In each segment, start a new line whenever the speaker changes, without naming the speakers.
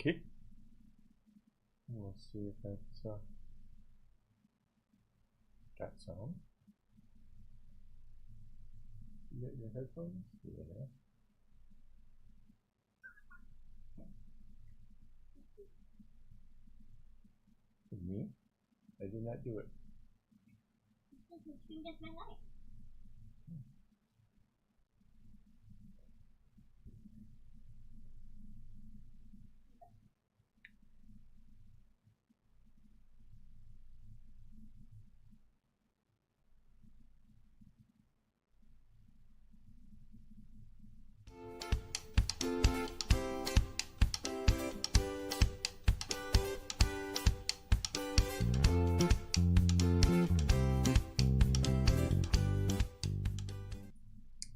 Okay. We'll see if that's got sound. You got your headphones? Yeah. Me? I did not do it.
You just my life.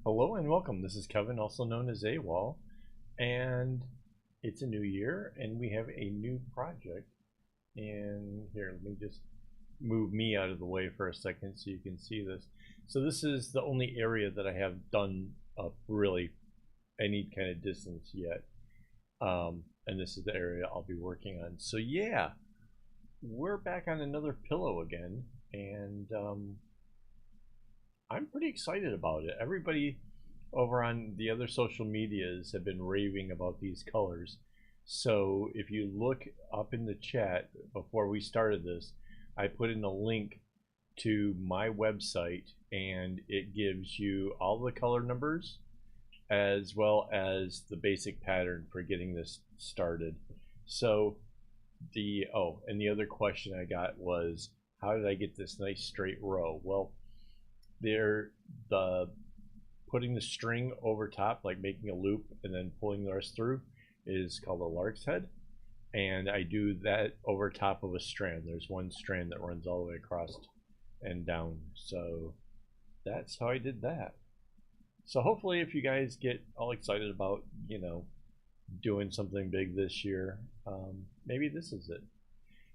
Hello and welcome. This is Kevin, also known as AWOL, and it's a new year and we have a new project. And here, let me just move me out of the way for a second so you can see this. So this is the only area that I have done up really any kind of distance yet, and this is the area I'll be working on. So yeah, we're back on another pillow again, and I'm pretty excited about it. Everybody over on the other social medias have been raving about these colors. So if you look up in the chat before we started this, I put in a link to my website, and it gives you all the color numbers as well as the basic pattern for getting this started. So and the other question I got was, how did I get this nice straight row? Well, putting the string over top, like making a loop and then pulling the rest through, is called a lark's head, and I do that over top of a strand. There's one strand that runs all the way across and down, so that's how I did that. So hopefully if you guys get all excited about, you know, doing something big this year, maybe this is it.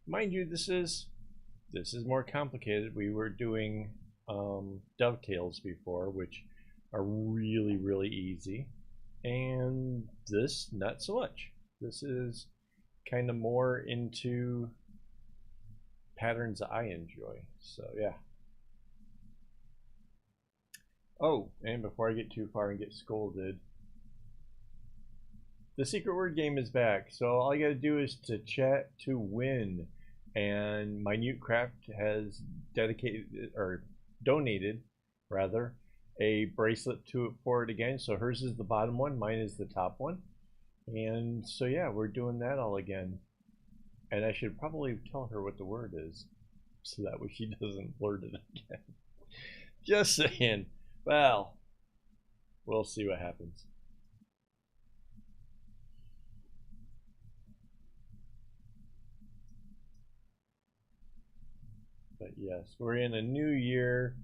Mind you, this is more complicated. We were doing dovetails before, which are really easy, and this not so much. This is kind of more into patterns I enjoy, so yeah. Oh, and before I get too far and get scolded, the secret word game is back, so all you gotta do is to chat to win. And Minute Craft has donated rather a bracelet for it again. So hers is the bottom one, mine is the top one, and so yeah, we're doing that all again. And I should probably tell her what the word is so that way she doesn't blurt it again. Just saying. Well, we'll see what happens. But yes, we're in a new year,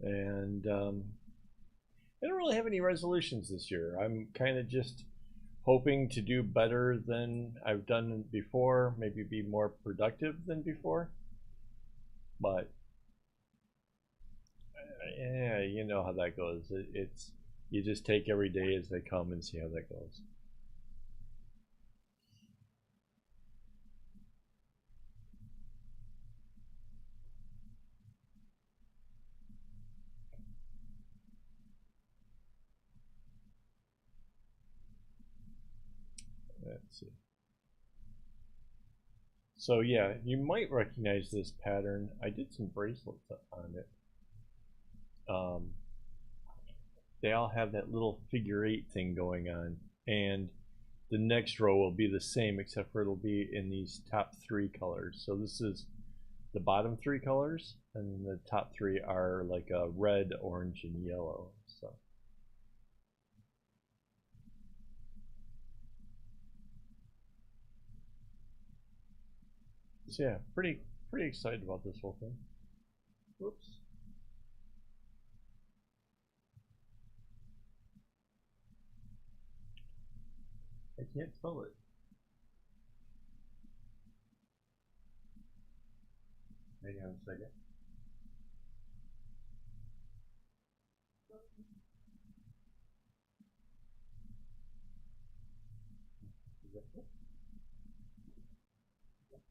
and I don't really have any resolutions this year. I'm kind of just hoping to do better than I've done before, maybe be more productive than before. But yeah, you know how that goes. It's you just take every day as they come and see how that goes. Let's see. So yeah, you might recognize this pattern. I did some bracelets on it. They all have that little figure 8 thing going on, and the next row will be the same, except for it'll be in these top 3 colors. So this is the bottom 3 colors, and the top 3 are like a red, orange, and yellow. So yeah, pretty excited about this whole thing. Whoops. I can't spell it. Hang on a second. Is that it?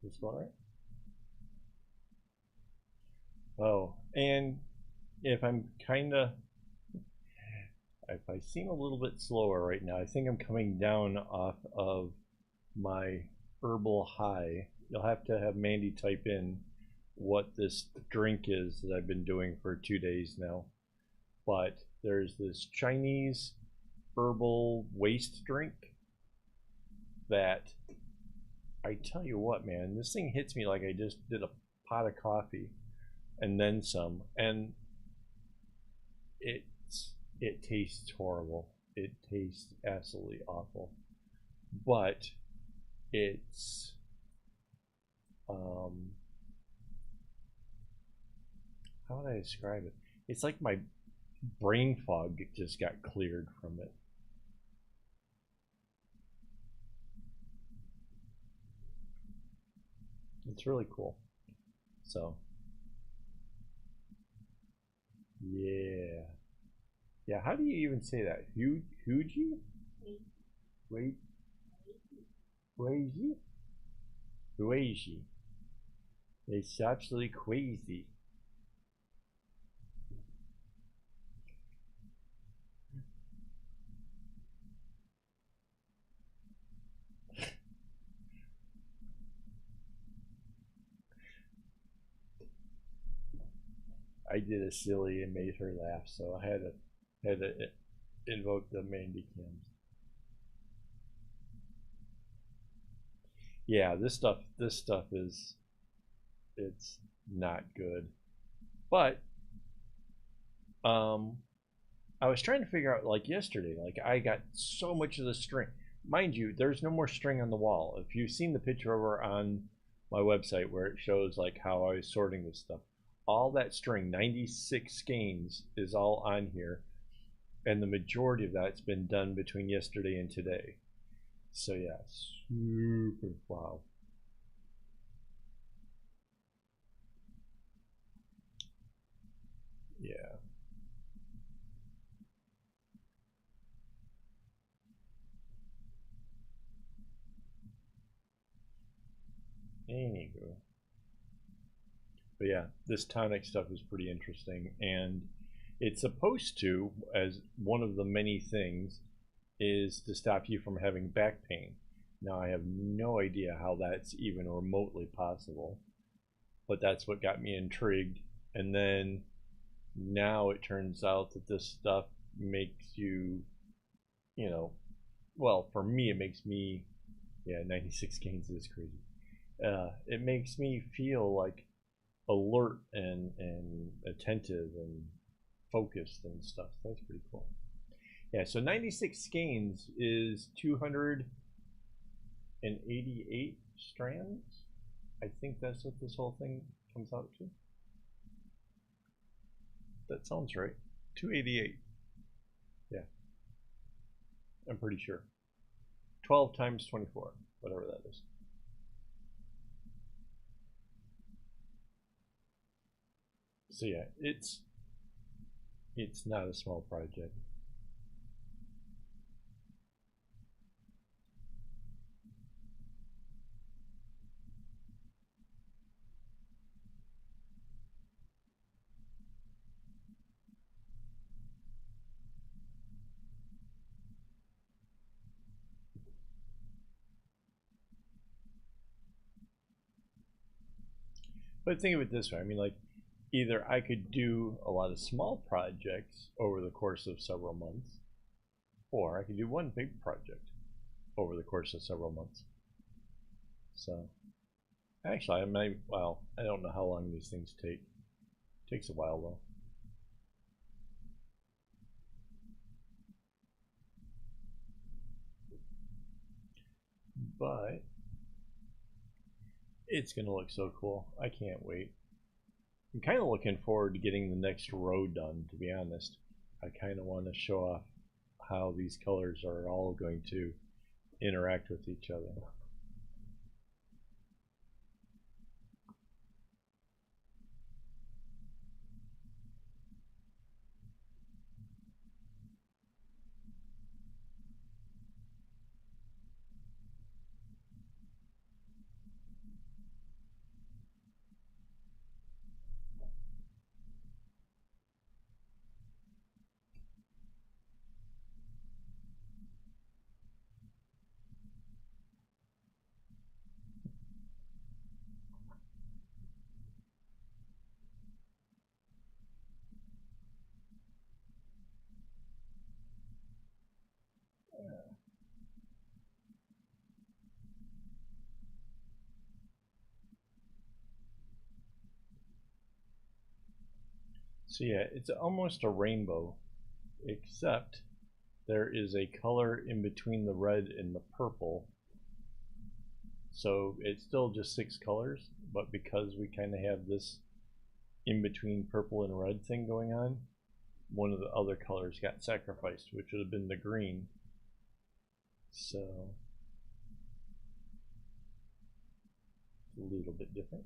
This one, right? Oh, and if I'm kind of, if I seem a little bit slower right now, I think I'm coming down off of my herbal high. You'll have to have Mandy type in what this drink is that I've been doing for 2 days now. But there's this Chinese herbal waste drink that, I tell you what, man, this thing hits me like I just did a pot of coffee and then some, and it tastes horrible. It tastes absolutely awful, but it's how would I describe it? It's like my brain fog just got cleared from it. It's really cool. So yeah, yeah. How do you even say that? Huji? Wait, crazy? Crazy. It's absolutely crazy. I did a silly and made her laugh, so I had to invoke the Mandy Cams. Yeah, this stuff is, it's not good. But um I was trying to figure out, like yesterday, like I got so much of the string. Mind you, there's no more string on the wall. If you've seen the picture over on my website where it shows like how I was sorting this stuff, all that string, 96 skeins, is all on here, and the majority of that's been done between yesterday and today. So yeah, super wow. Yeah. Anywho. But yeah, this tonic stuff is pretty interesting, and it's supposed to, as one of the many things, is to stop you from having back pain. Now, I have no idea how that's even remotely possible, but that's what got me intrigued. And then now it turns out that this stuff makes you, you know, well, for me, it makes me, yeah, 96 gains is crazy. It makes me feel like alert and attentive and focused and stuff. That's pretty cool. Yeah, so 96 skeins is 288 strands. I think that's what this whole thing comes out to. That sounds right. 288. Yeah, I'm pretty sure. 12 times 24, whatever that is. So yeah, it's not a small project. But think of it this way. I mean, like, either I could do a lot of small projects over the course of several months, or I could do one big project over the course of several months. So, actually, I might, well, I don't know how long these things take. It takes a while, though. But it's going to look so cool. I can't wait. I'm kind of looking forward to getting the next row done, to be honest. I kind of want to show off how these colors are all going to interact with each other. So yeah, it's almost a rainbow, except there is a color in between the red and the purple. So it's still just 6 colors, but because we kind of have this in between purple and red thing going on, one of the other colors got sacrificed, which would have been the green. So a little bit different.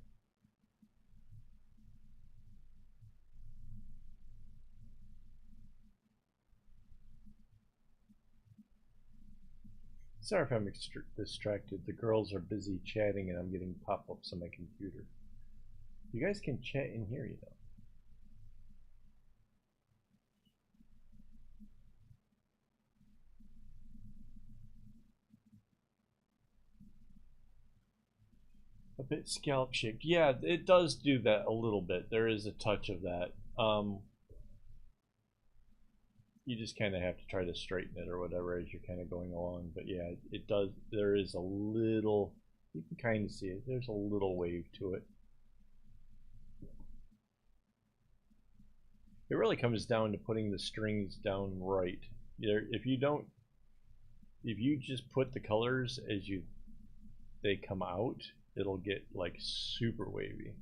Sorry if I'm distracted. The girls are busy chatting and I'm getting pop-ups on my computer. You guys can chat in here, you know. A bit scallop shaped. Yeah, it does do that a little bit. There is a touch of that. You just kind of have to try to straighten it or whatever as you're kind of going along. But yeah, it does. There is a little, you can kind of see it. There's a little wave to it. It really comes down to putting the strings down right. If you just put the colors as they come out, it'll get like super wavy.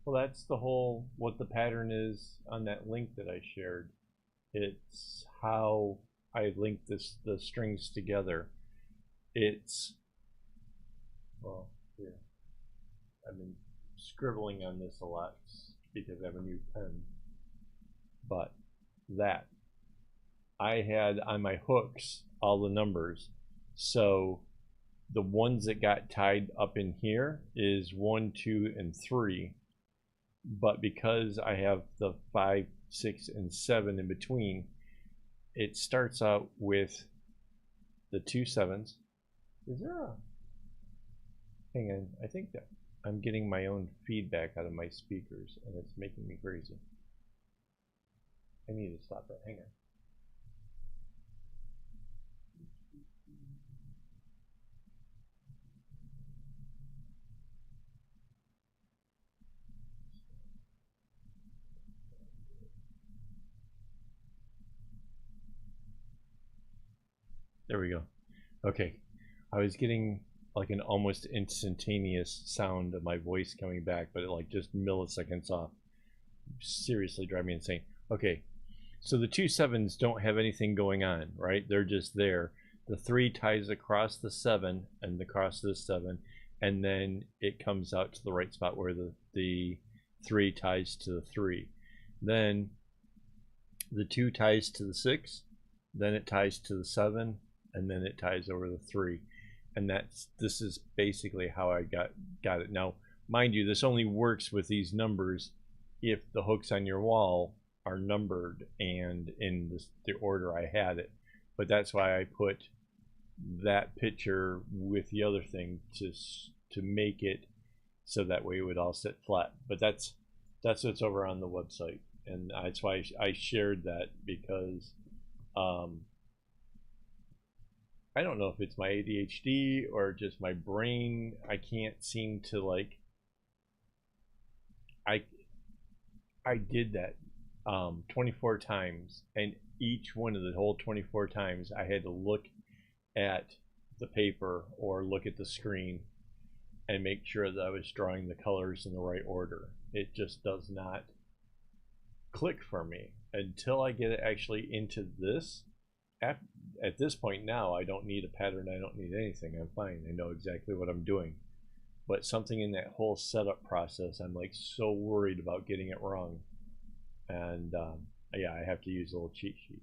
Well, that's the whole, what the pattern is on that link that I shared. It's how I link the strings together. It's, well, here, I've been scribbling on this a lot because I have a new pen. But that, I had on my hooks all the numbers. So the ones that got tied up in here is 1, 2, and 3. But because I have the 5, 6, and 7 in between, it starts out with the 2 7s. Is there a, hang on, I think that I'm getting my own feedback out of my speakers and it's making me crazy. I need to stop that. Hang on. There we go. Okay. I was getting like an almost instantaneous sound of my voice coming back, but it like just milliseconds off. Seriously drive me insane. Okay. So the 2 7s don't have anything going on, right? They're just there. The 3 ties across the 7 and across this 7, and then it comes out to the right spot where the 3 ties to the 3. Then the 2 ties to the 6, then it ties to the 7, and then it ties over the 3. And this is basically how I got it. Now, mind you, this only works with these numbers if the hooks on your wall are numbered and in the order I had it. But that's why I put that picture with the other thing to make it so that way it would all sit flat. But that's what's over on the website, and that's why I shared that, because I don't know if it's my ADHD or just my brain. I can't seem to like. I did that 24 times, and each one of the whole 24 times I had to look at the paper or look at the screen and make sure that I was drawing the colors in the right order. It just does not click for me until I get it actually into this. At this point now, I don't need a pattern. I don't need anything. I'm fine. I know exactly what I'm doing. But something in that whole setup process, I'm like so worried about getting it wrong. And yeah, I have to use a little cheat sheet.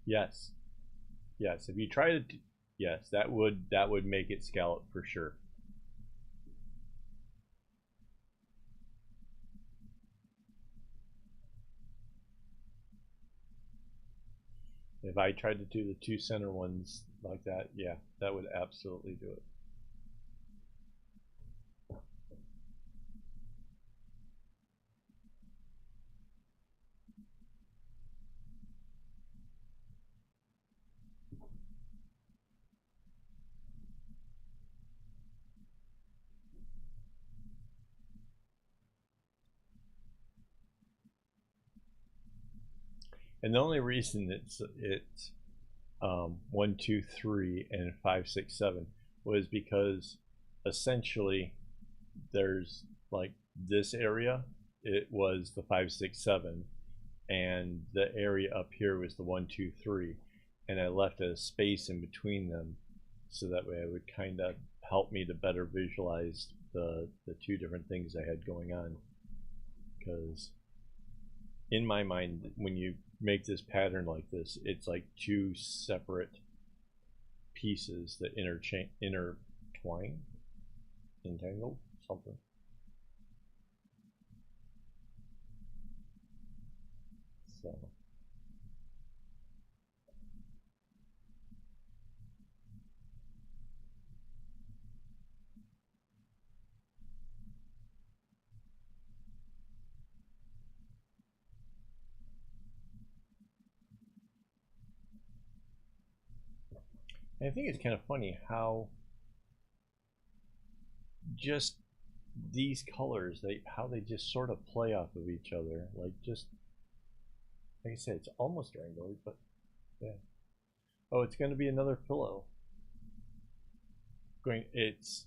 Yes. Yes. If you try to, yes, that would make it scallop for sure. If I tried to do the 2 center ones like that, yeah, that would absolutely do it. And the only reason it's 1, 2, 3, and 5, 6, 7 was because essentially there's like this area, it was the 5, 6, 7, and the area up here was the 1, 2, 3, and I left a space in between them so that way it would kind of help me to better visualize the two different things I had going on. Because in my mind, when you make this pattern like this, it's like two separate pieces that intertwine, entangle, something. So I think it's kind of funny how just these colors, how they just sort of play off of each other. Like just like I said, it's almost rainbowy, but yeah. Oh, it's going to be another pillow. It's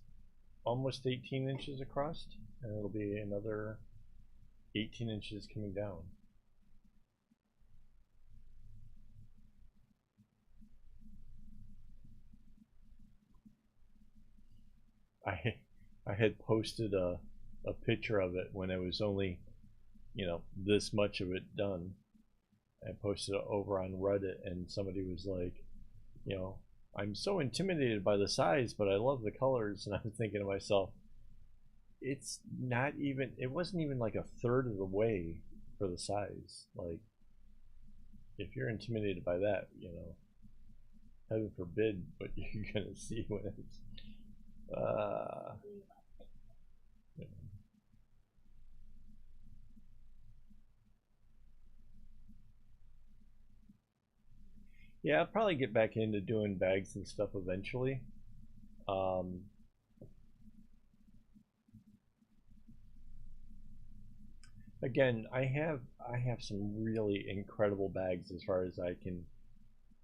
almost 18 inches across, and it'll be another 18 inches coming down. I had posted a picture of it when it was only, this much of it done. I posted it over on Reddit, and somebody was like, I'm so intimidated by the size, but I love the colors. And I'm thinking to myself, it wasn't even like a third of the way for the size. Like, if you're intimidated by that, heaven forbid what you're gonna see when it's yeah, I'll probably get back into doing bags and stuff eventually. Um, Again, I have some really incredible bags as far as I can,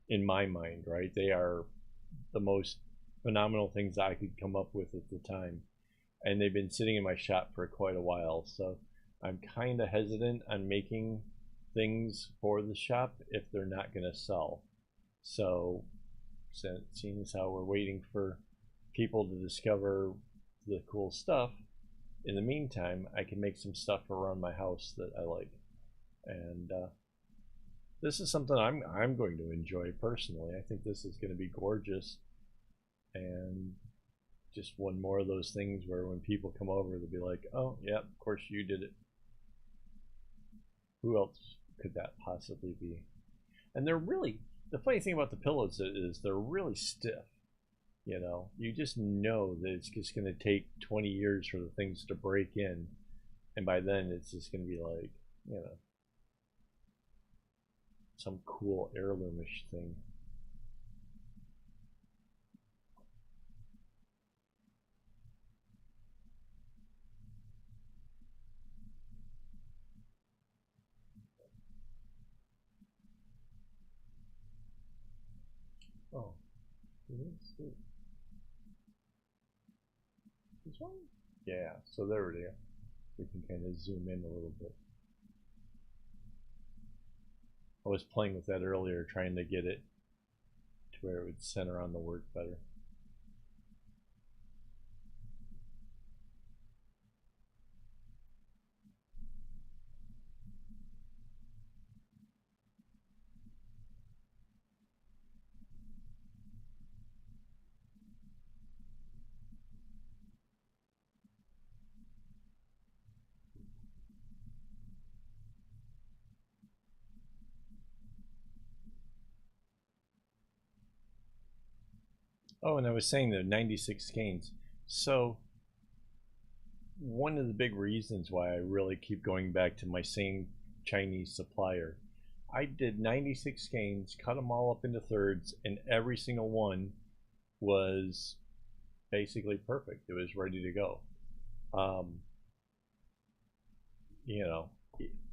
in my mind, right? They are the most phenomenal things I could come up with at the time, and they've been sitting in my shop for quite a while. So I'm kind of hesitant on making things for the shop if they're not going to sell. So, seeing as how we're waiting for people to discover the cool stuff, in the meantime, I can make some stuff around my house that I like, and this is something I'm going to enjoy personally. I think this is going to be gorgeous, and just one more of those things where when people come over, they'll be like, "Oh, yeah, of course you did it." Who else could that possibly be? And the funny thing about the pillows is they're really stiff. You just know that it's just going to take 20 years for the things to break in, and by then it's just going to be like, some cool heirloomish thing. Oh, this one? Yeah, so there it is. We can kind of zoom in a little bit. I was playing with that earlier, trying to get it to where it would center on the work better. Oh, and I was saying the 96 skeins. So one of the big reasons why I really keep going back to my same Chinese supplier, I did 96 skeins, cut them all up into thirds, and every single one was basically perfect. It was ready to go. Um, you know,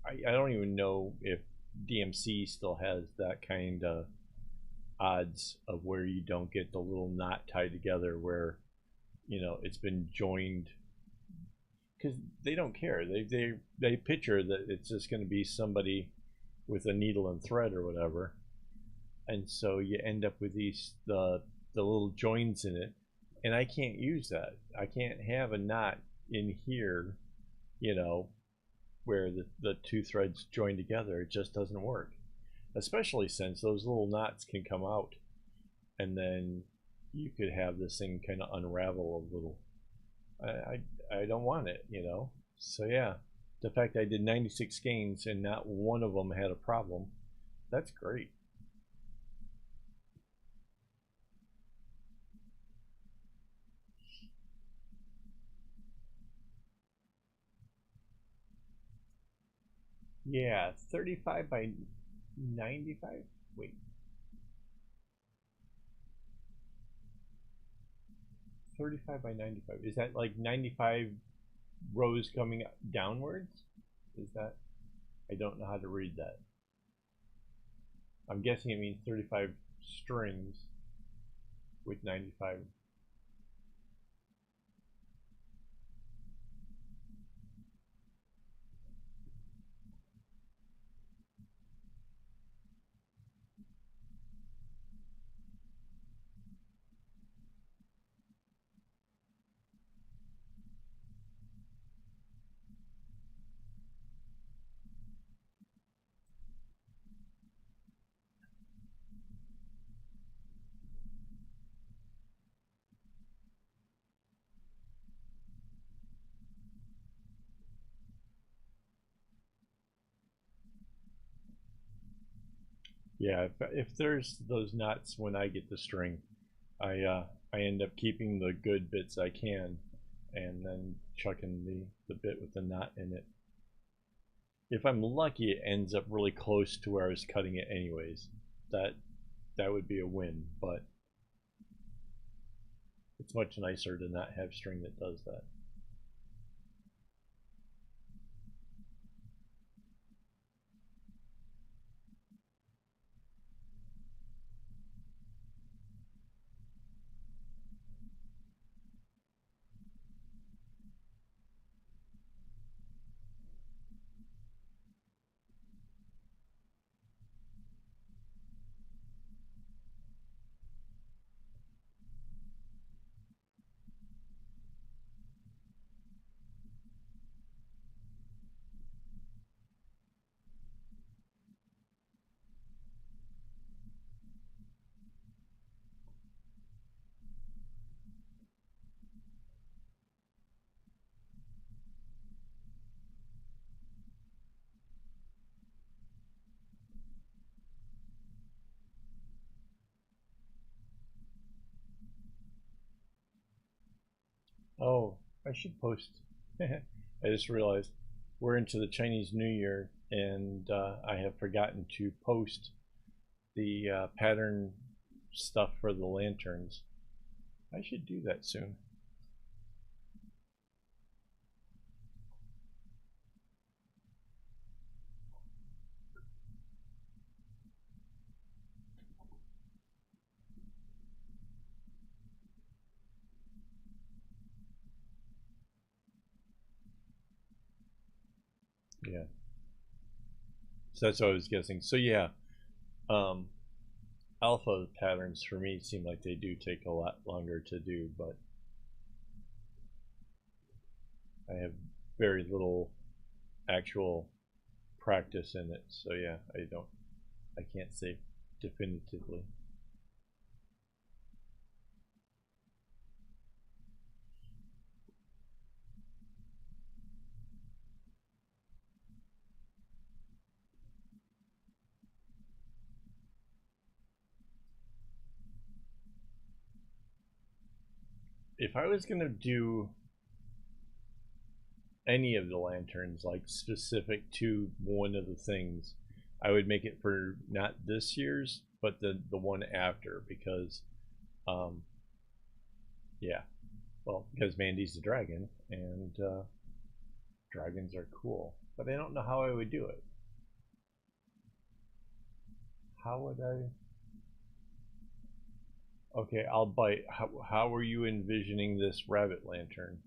I don't even know if DMC still has that kind of odds of where you don't get the little knot tied together where it's been joined, because they don't care. They picture that it's just going to be somebody with a needle and thread or whatever, and so you end up with the little joins in it, and I can't use that. I can't have a knot in here, you know, where the two threads join together. It just doesn't work, especially since those little knots can come out, and then you could have this thing kind of unravel a little. I don't want it, So yeah, the fact I did 96 skeins and not one of them had a problem, that's great. Yeah, 35 by 95. Wait, 35 by 95. Is that like 95 rows coming downwards? Is that? I don't know how to read that. I'm guessing it means 35 strings with 95. Yeah, if there's those knots when I get the string, I end up keeping the good bits I can, and then chucking the bit with the knot in it. If I'm lucky, it ends up really close to where I was cutting it anyways. That would be a win, but it's much nicer to not have string that does that. Oh, I should post. I just realized we're into the Chinese New Year, and I have forgotten to post the pattern stuff for the lanterns. I should do that soon. Yeah. So that's what I was guessing. So yeah, um, alpha patterns for me seem like they do take a lot longer to do, but I have very little actual practice in it. So yeah, I can't say definitively. If I was gonna do any of the lanterns like specific to one of the things, I would make it for not this year's but the one after, because um yeah, well, because Mandy's a dragon, and dragons are cool, but I don't know how I would do it. How would I? Okay, I'll bite. How are you envisioning this rabbit lantern?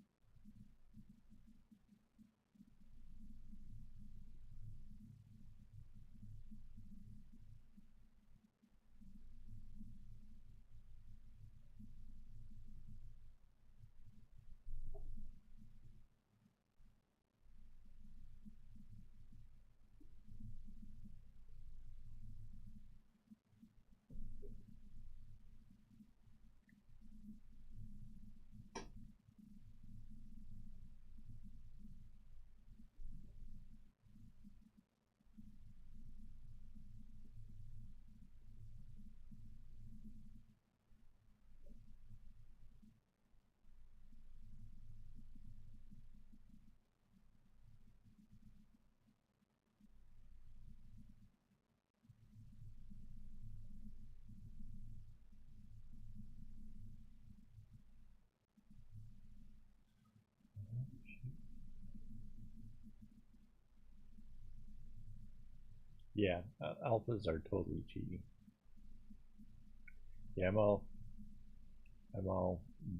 Yeah, alphas are totally cheating. Yeah, I'm all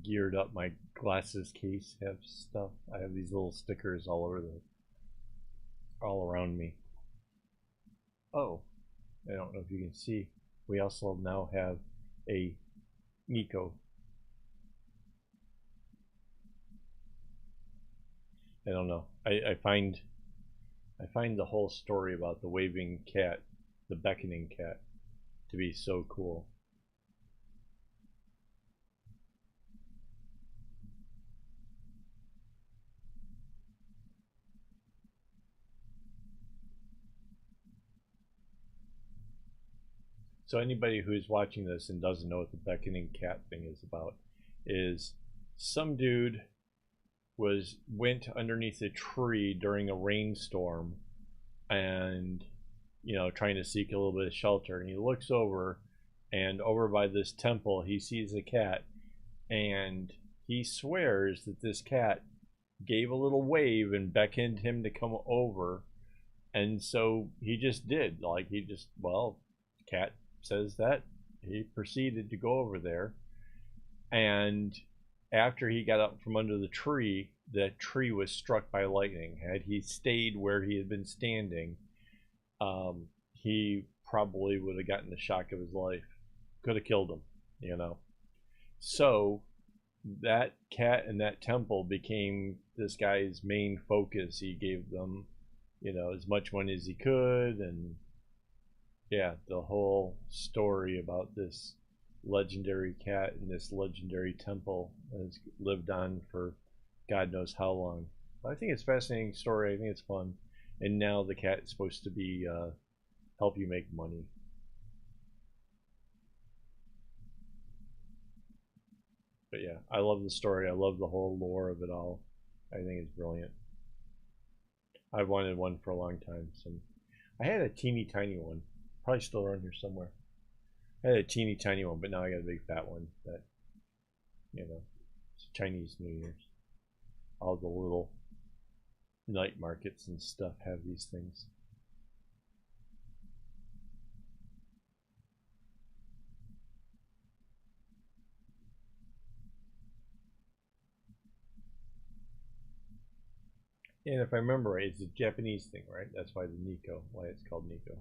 geared up. My glasses case have stuff. I have these little stickers all around me. Oh, I don't know if you can see. We also now have a Nico. I don't know. I find the whole story about the waving cat, the beckoning cat, to be so cool. So anybody who's watching this and doesn't know what the beckoning cat thing is about is some dude went underneath a tree during a rainstorm and trying to seek a little bit of shelter, and he looks over, and over by this temple he sees a cat, and he swears that this cat gave a little wave and beckoned him to come over. And so he just did, like, well, cat says that. He proceeded to go over there, and after he got up from under the tree was struck by lightning. Had he stayed where he had been standing, he probably would have gotten the shock of his life. Could have killed him. So that cat and that temple became this guy's main focus. He gave them, as much money as he could, and yeah, the whole story about this legendary cat and this legendary temple has lived on for God knows how long. I think it's a fascinating story. I think it's fun. And now the cat is supposed to be help you make money. But yeah, I love the story. I love the whole lore of it all. I think it's brilliant. I've wanted one for a long time. So I had a teeny tiny one, probably still around here somewhere. I had a teeny tiny one, but now I got a big fat one that, it's Chinese New Year's. All the little night markets and stuff have these things. And if I remember right, it's a Japanese thing, right? That's why why it's called Nico.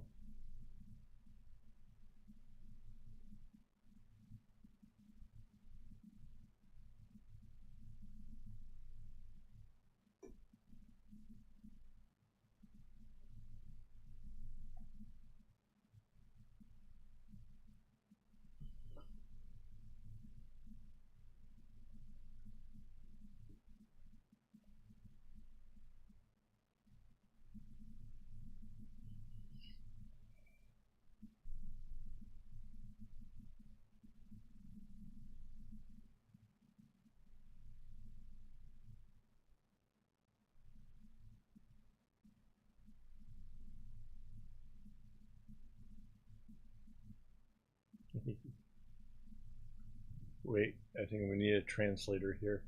Wait, I think we need a translator here.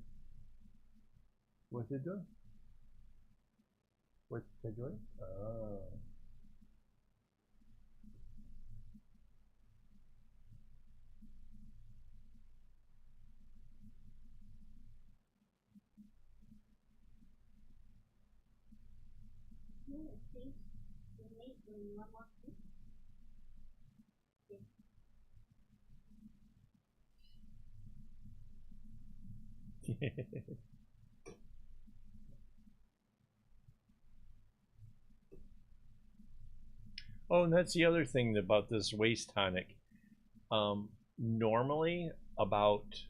What's it doing? What's it doing? Oh. Oh, and that's the other thing about this waist tonic. Normally about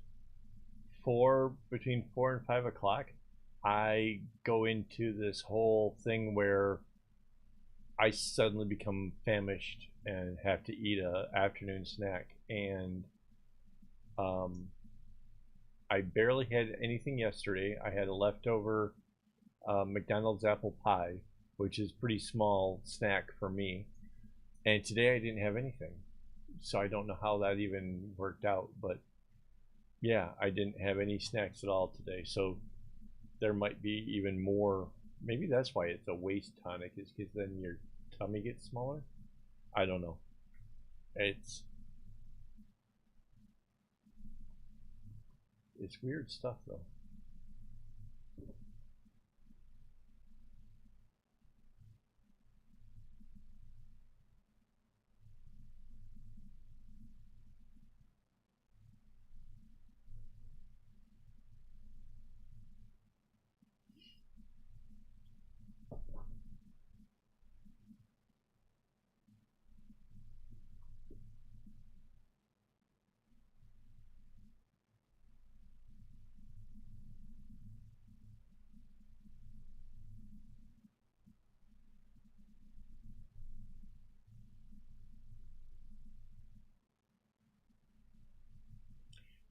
between 4 and 5 o'clock, I go into this whole thing where I suddenly become famished and have to eat a afternoon snack, and um, I barely had anything yesterday. I had a leftover McDonald's apple pie, which is pretty small snack for me, and today I didn't have anything, so I don't know how that even worked out. But yeah, I didn't have any snacks at all today, so there might be even more. Maybe that's why it's a waist tonic, is because then your tummy gets smaller. I don't know. It's it's weird stuff though.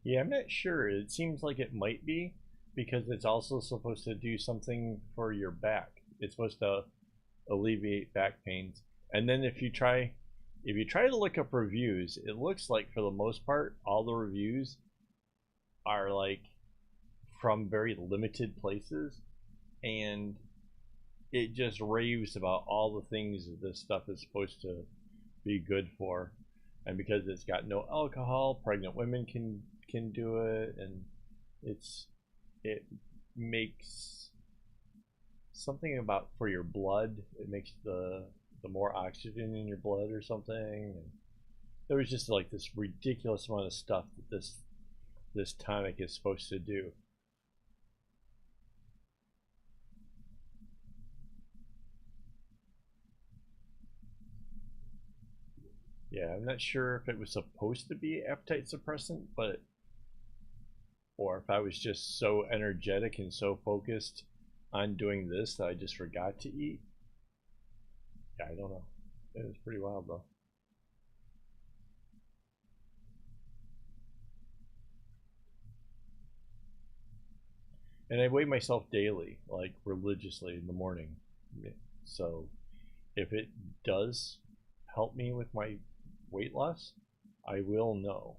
Yeah, I'm not sure. It seems like it might be because it's also supposed to do something for your back. It's supposed to alleviate back pains. And then if you try to look up reviews, it looks like for the most part all the reviews are like from very limited places, and it just raves about all the things that this stuff is supposed to be good for. And because it's got no alcohol, pregnant women can do it, and it's it makes something about for your blood. It makes the more oxygen in your blood or something. And there was just like this ridiculous amount of stuff that this tonic is supposed to do. Yeah, I'm not sure if it was supposed to be appetite suppressant, but or if I was just so energetic and so focused on doing this that I just forgot to eat. Yeah, I don't know. It was pretty wild though. And I weigh myself daily, like religiously in the morning. So if it does help me with my weight loss, I will know.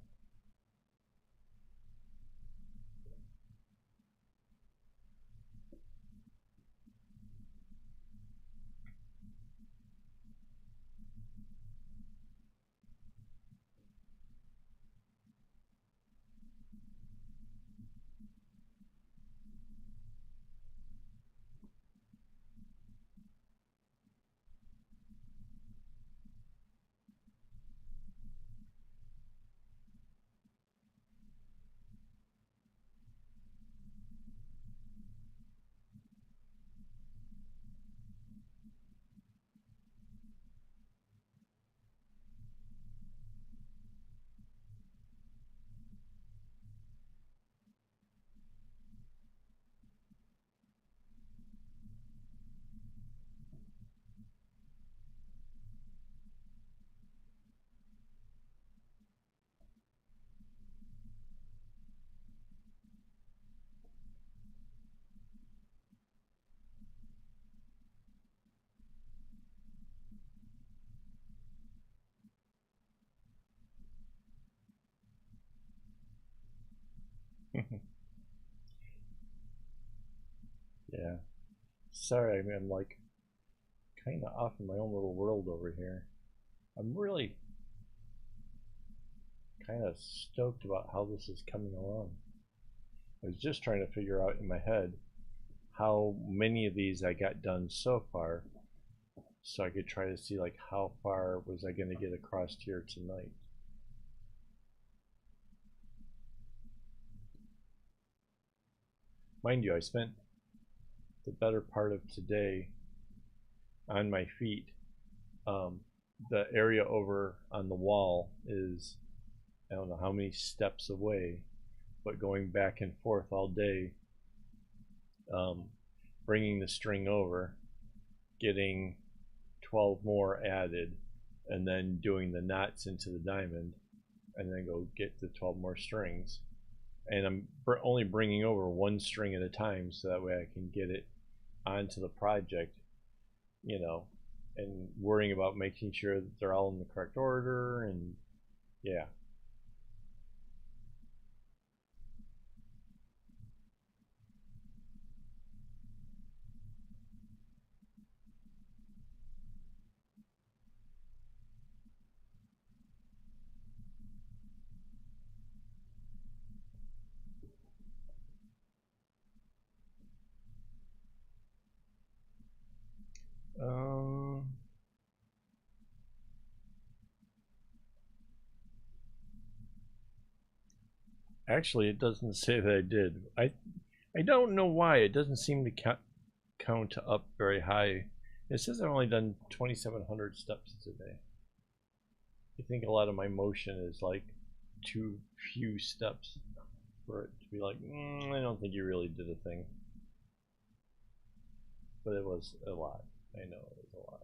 Yeah. Sorry, I mean, I'm like kind of off in my own little world over here. I'm really kind of stoked about how this is coming along. I was just trying to figure out in my head how many of these I got done so far. so I could try to see like how far was I going to get across here tonight. Mind you, I spent the better part of today on my feet. The area over on the wall is, I don't know how many steps away, but going back and forth all day, bringing the string over, getting 12 more added, and then doing the knots into the diamond, and then go get the 12 more strings. And I'm only bringing over one string at a time, so that way I can get it onto the project, you know, and worrying about making sure that they're all in the correct order. And yeah. Actually, it doesn't say that I did. I don't know why. It doesn't seem to count up very high. It says I've only done 2,700 steps today. I think a lot of my motion is like too few steps for it to be like, I don't think you really did a thing. But it was a lot. I know it was a lot.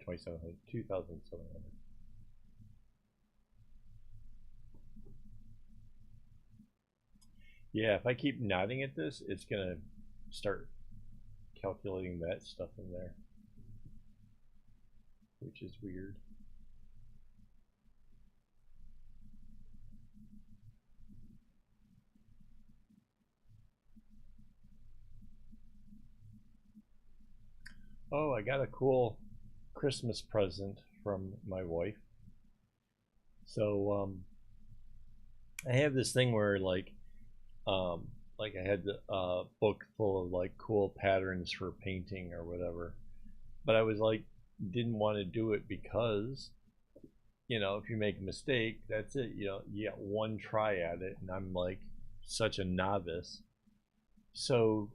2,700, 2,700. Yeah, if I keep nodding at this, it's gonna start calculating that stuff in there, which is weird. Oh, I got a cool Christmas present from my wife. So I have this thing where like I had a book full of like cool patterns for painting or whatever, but I was like didn't want to do it because, you know, if you make a mistake, that's it. You know, you get one try at it, and I'm like such a novice. So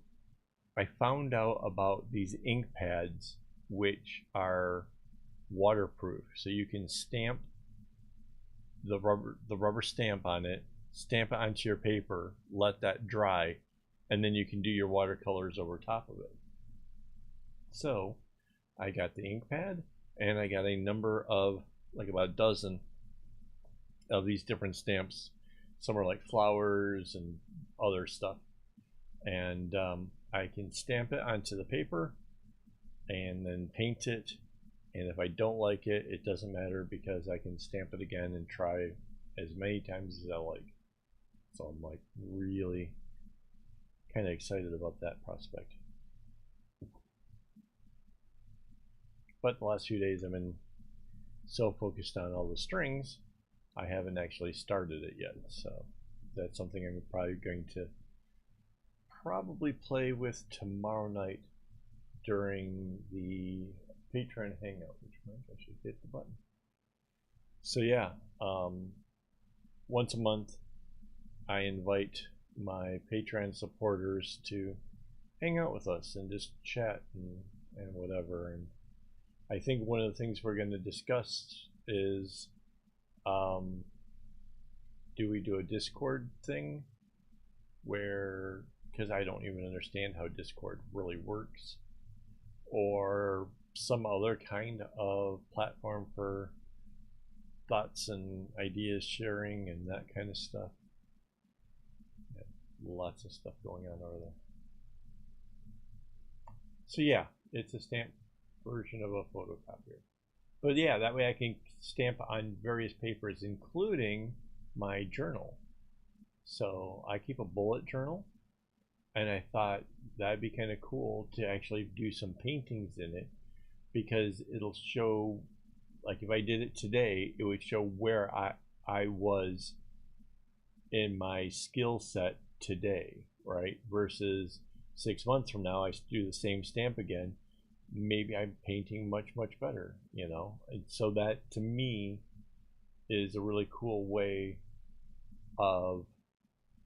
I found out about these ink pads which are waterproof, so you can stamp the rubber stamp on it, stamp it onto your paper, let that dry, and then you can do your watercolors over top of it. So I got the ink pad, and I got a number of, like about a dozen of these different stamps. Some are like flowers and other stuff, and I can stamp it onto the paper and then paint it. And if I don't like it, it doesn't matter because I can stamp it again and try as many times as I like. So I'm like really kind of excited about that prospect. But the last few days I've been so focused on all the strings, I haven't actually started it yet. So that's something I'm probably going to play with tomorrow night during the Patreon hangout, which means I should hit the button. So yeah, once a month I invite my Patreon supporters to hang out with us and just chat and whatever. And I think one of the things we're going to discuss is, do we do a Discord thing where, because I don't even understand how Discord really works, or some other kind of platform for thoughts and ideas sharing and that kind of stuff. Yeah, lots of stuff going on over there. So yeah, it's a stamped version of a photocopier. But yeah, that way I can stamp on various papers, including my journal. So I keep a bullet journal, and I thought that'd be kind of cool to actually do some paintings in it, because it'll show, like if I did it today, it would show where I was in my skill set today, right? Versus 6 months from now, I do the same stamp again. Maybe I'm painting much, much better, you know? And so that to me is a really cool way of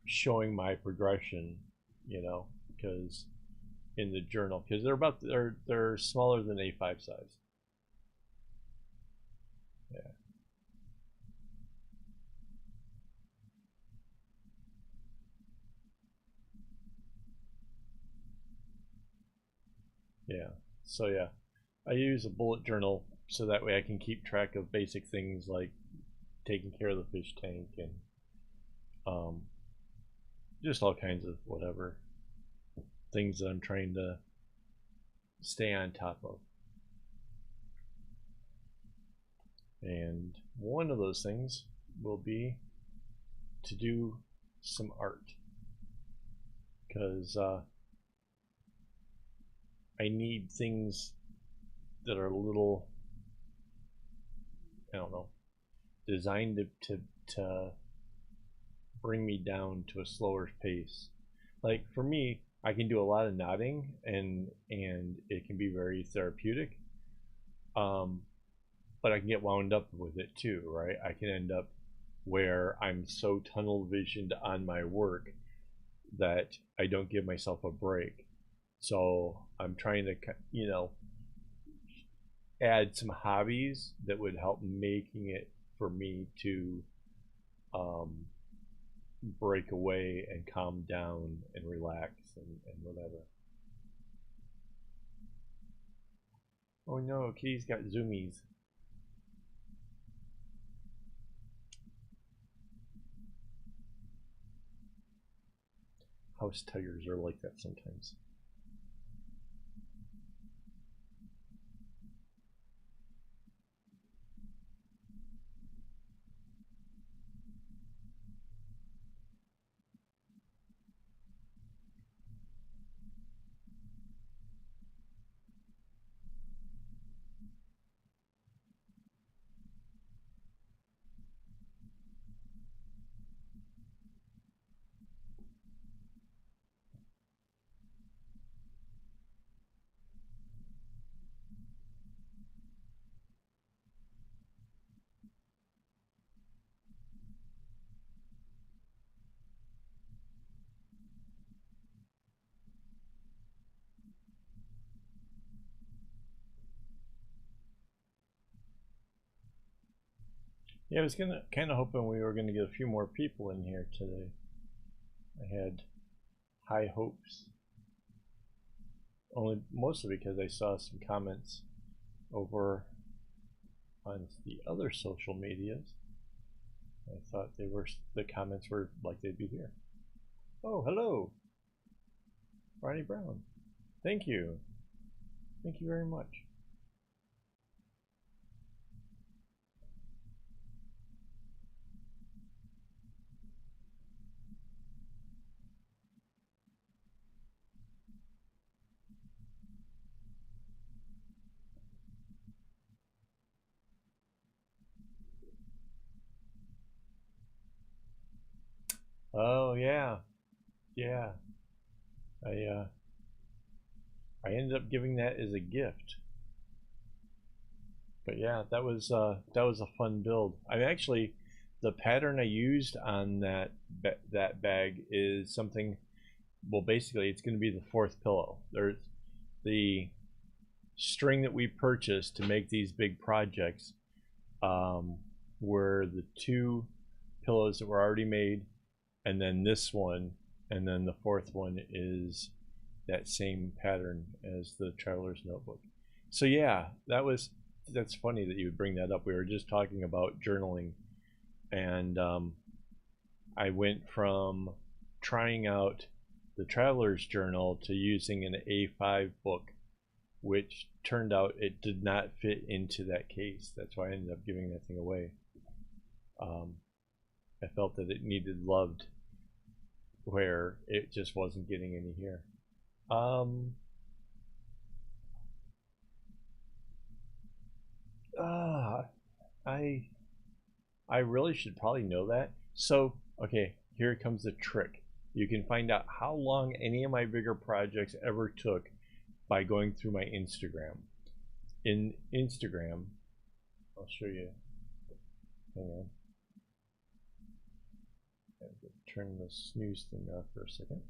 showing my progression, you know, because in the journal, because they're smaller than A5 size. Yeah. Yeah. So yeah, I use a bullet journal so that way I can keep track of basic things like taking care of the fish tank and um, just all kinds of whatever things that I'm trying to stay on top of. And one of those things will be to do some art because I need things that are a little, I don't know, designed to bring me down to a slower pace. Like for me, I can do a lot of nodding and it can be very therapeutic. Um, but I can get wound up with it too, right? I can end up where I'm so tunnel visioned on my work that I don't give myself a break. So I'm trying to, you know, add some hobbies that would help making it for me to um, break away and calm down and relax and whatever. Oh no, Kitty's got zoomies. House tigers are like that sometimes. Yeah, I was gonna kind of hoping we were gonna get a few more people in here today. I had high hopes, only mostly because I saw some comments over on the other social medias. I thought the comments were like they'd be here. Oh, hello, Ronnie Brown. Thank you. Thank you very much. Oh yeah, yeah. I uh, I ended up giving that as a gift. But yeah, that was a fun build. I actually the pattern I used on that bag is something. Well, basically, it's going to be the fourth pillow. There's the string that we purchased to make these big projects um, were the two pillows that were already made, and then this one, and then the fourth one is that same pattern as the Traveler's Notebook. So yeah, that's funny that you would bring that up. We were just talking about journaling, and I went from trying out the Traveler's Journal to using an A5 book, which turned out it did not fit into that case. That's why I ended up giving that thing away. Um, I felt that it needed loved where it just wasn't getting any here. Um, uh, I I really should probably know that. So okay, here comes the trick. You can find out how long any of my bigger projects ever took by going through my Instagram. In Instagram, I'll show you. Hang on. Turn the snooze thing off for a second.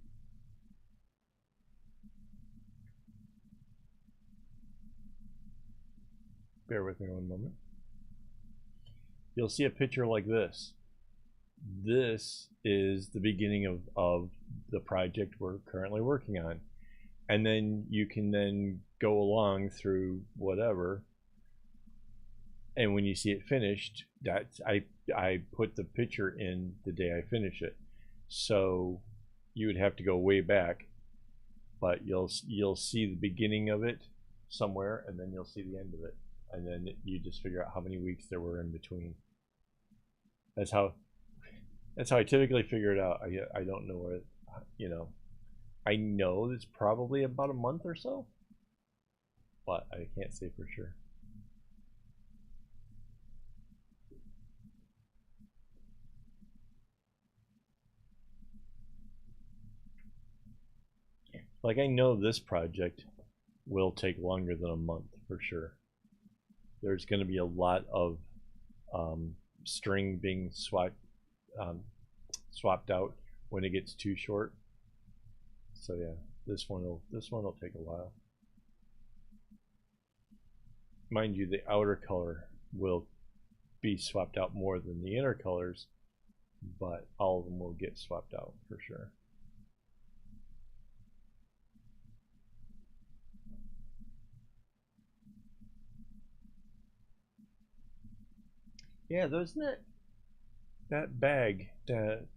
Bear with me one moment. You'll see a picture like this. This is the beginning of the project we're currently working on. And then you can then go along through whatever. And when you see it finished, that's I put the picture in the day I finish it. So you would have to go way back, but you'll see the beginning of it somewhere, and then you'll see the end of it, and then you just figure out how many weeks there were in between. That's how I typically figure it out. I don't know where, you know, I know it's probably about a month or so, but I can't say for sure. Like, I know this project will take longer than a month for sure. There's going to be a lot of string being swapped out when it gets too short. So yeah, this one will take a while. Mind you, the outer color will be swapped out more than the inner colors, but all of them will get swapped out for sure. Yeah, wasn't that bag, that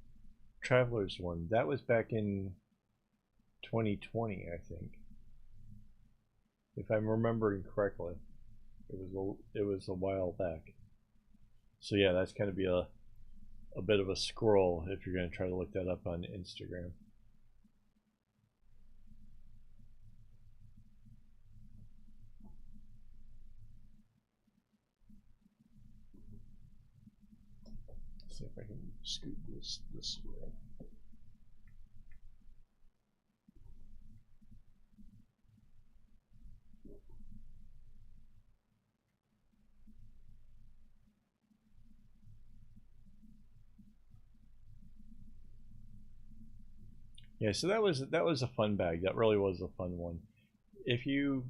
Traveler's one, that was back in 2020, I think, if I'm remembering correctly. It was a while back. So yeah, that's going to be a bit of a scroll if you're going to try to look that up on Instagram. Let's see if I can scoot this way. Yeah, so that was a fun bag. That really was a fun one. If you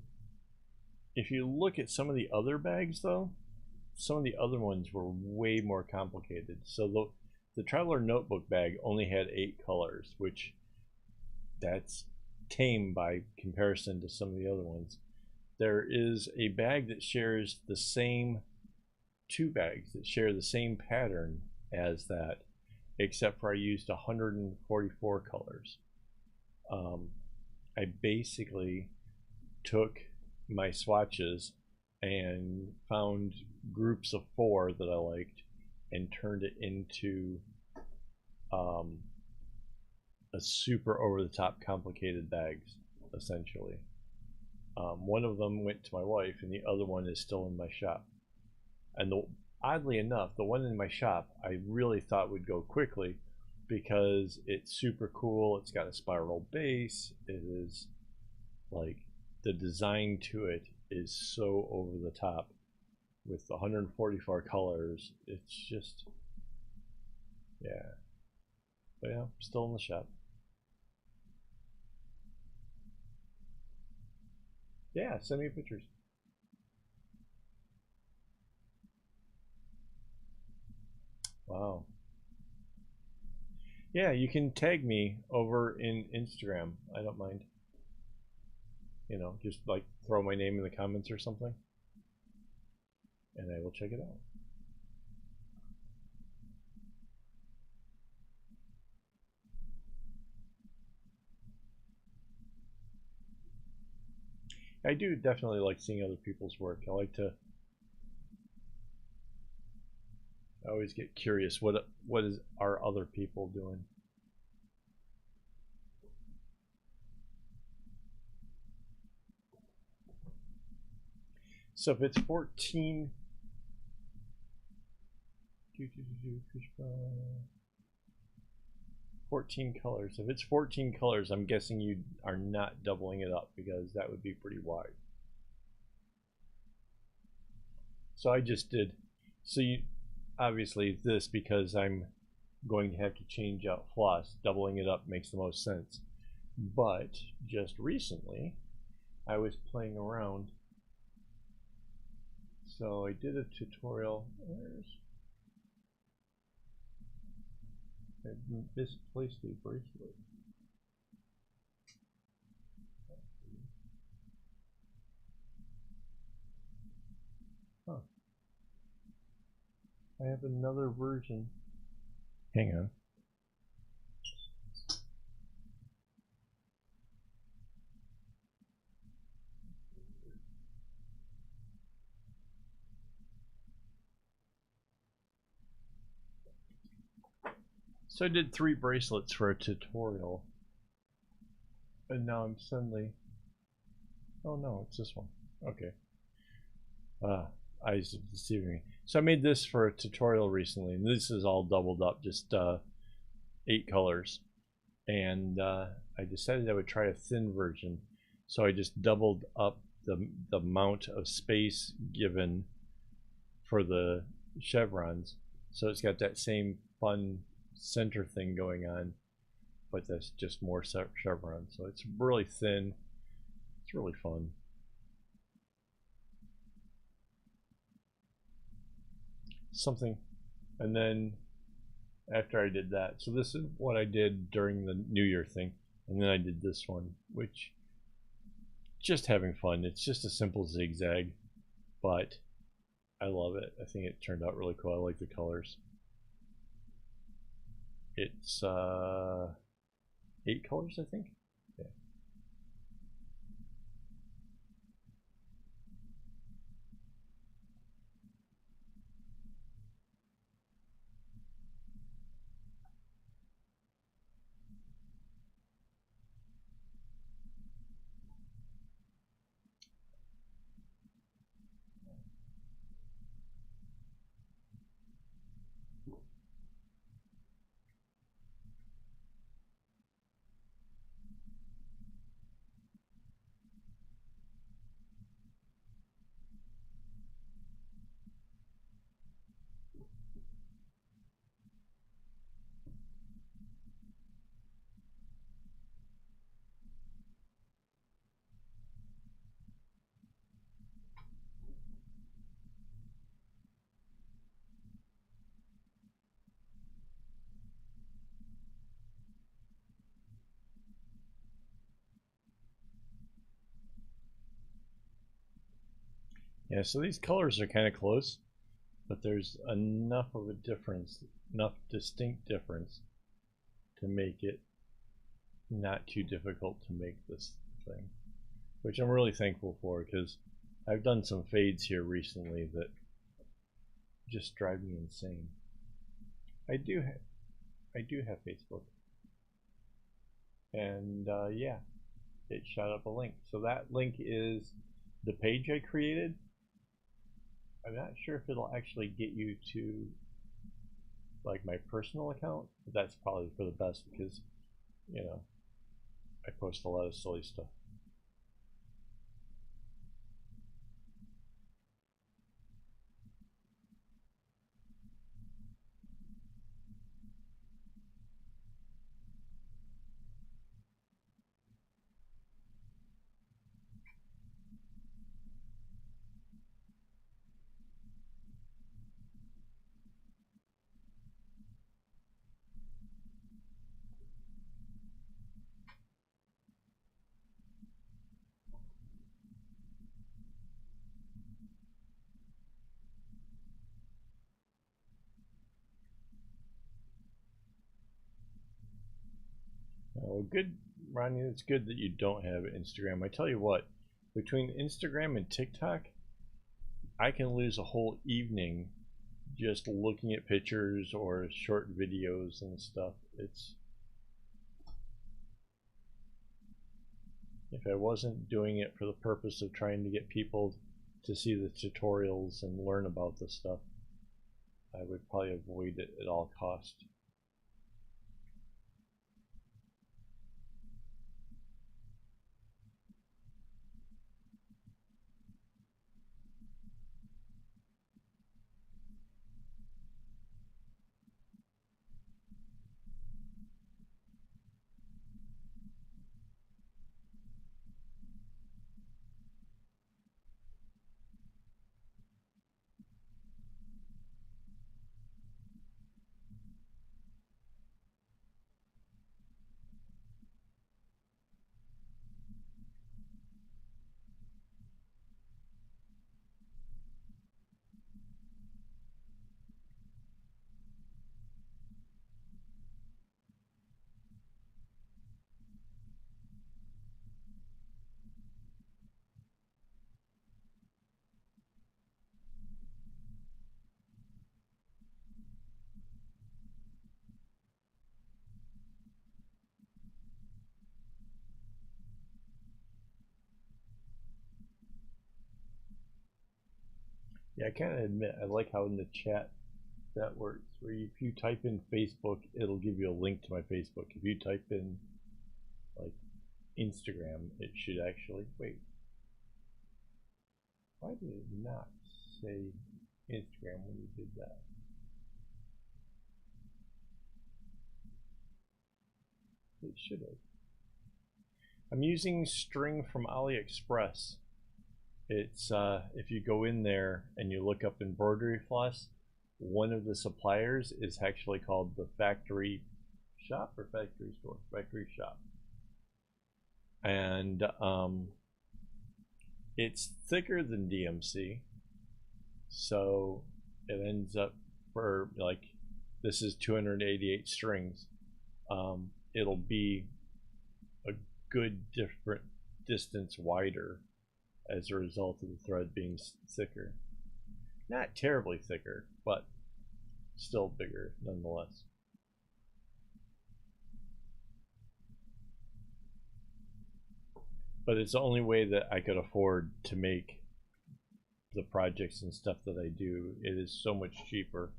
look at some of the other bags though, some of the other ones were way more complicated. So the Traveler Notebook bag only had 8 colors, which that's tame by comparison to some of the other ones. There is a bag that shares the same, 2 bags that share the same pattern as that, except for I used 144 colors. I basically took my swatches and found groups of 4 that I liked and turned it into a super over-the-top complicated bags, essentially. One of them went to my wife and the other one is still in my shop. And oddly enough, the one in my shop I really thought would go quickly because it's super cool. It's got a spiral base. It is like, the design to it is so over the top with 144 colors. It's just, yeah. But yeah, still in the shop. Yeah, send me pictures. Wow. Yeah, you can tag me over in Instagram. I don't mind. You know, just like throw my name in the comments or something, and I will check it out. I do definitely like seeing other people's work. I always get curious, what are other people doing? So if it's 14, 14 14 colors. If it's 14 colors, I'm guessing you are not doubling it up because that would be pretty wide. So I just did, so you, obviously this, because I'm going to have to change out floss, doubling it up makes the most sense. But just recently, I was playing around. So I did a tutorial. I misplaced the bracelet. Huh. I have another version. Hang on. So I did 3 bracelets for a tutorial. And now I'm suddenly... Oh no, it's this one. Okay. Eyes deceiving me. So I made this for a tutorial recently, and this is all doubled up, just 8 colors. And I decided I would try a thin version. So I just doubled up the amount of space given for the chevrons. So it's got that same fun center thing going on, but that's just more chevrons. So it's really thin. It's really fun. Something, and then after I did that, so this is what I did during the New Year thing, and then I did this one, which just having fun. It's just a simple zigzag, but I love it. I think it turned out really cool. I like the colors. It's 8 colors, I think. Yeah. Yeah, so these colors are kind of close, but there's enough of a difference, enough distinct difference to make it not too difficult to make this thing, which I'm really thankful for, because I've done some fades here recently that just drive me insane. I do have Facebook, and yeah, it shot up a link. So that link is the page I created. I'm not sure if it'll actually get you to like my personal account, but that's probably for the best, because you know I post a lot of silly stuff. Well, good, Ronnie. It's good that you don't have Instagram. I tell you what, between Instagram and TikTok, I can lose a whole evening just looking at pictures or short videos and stuff. It's, if I wasn't doing it for the purpose of trying to get people to see the tutorials and learn about this stuff, I would probably avoid it at all costs. Yeah, I kind of admit I like how in the chat that works. Where if you type in Facebook, it'll give you a link to my Facebook. If you type in like Instagram, it should actually wait. Why did it not say Instagram when you did that? It should have. I'm using string from AliExpress. It's if you go in there and you look up embroidery floss, one of the suppliers is actually called the factory shop or factory store, factory shop, and it's thicker than DMC, so it ends up for like this is 288 strings. It'll be a good different distance wider as a result of the thread being thicker. Not terribly thicker, but still bigger nonetheless. But it's the only way that I could afford to make the projects and stuff that I do. It is so much cheaper.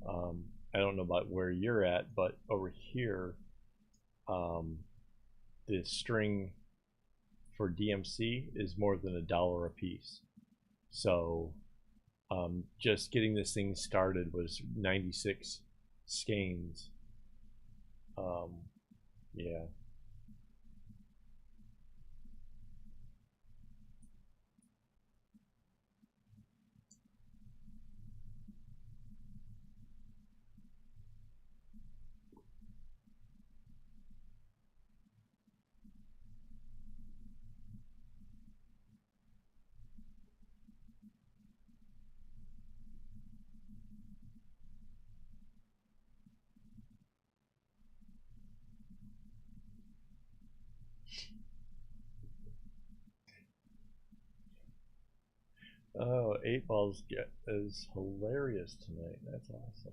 I don't know about where you're at, but over here, the string for DMC is more than $1 a piece. So just getting this thing started was 96 skeins. Yeah. Oh, 8 balls is hilarious tonight. That's awesome.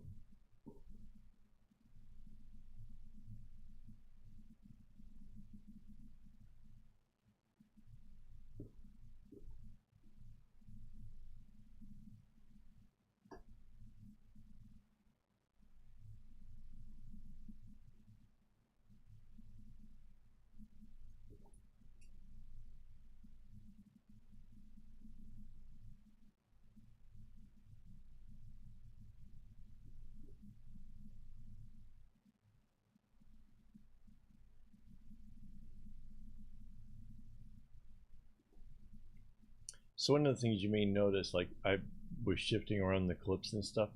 So one of the things you may notice, like I was shifting around the clips and stuff,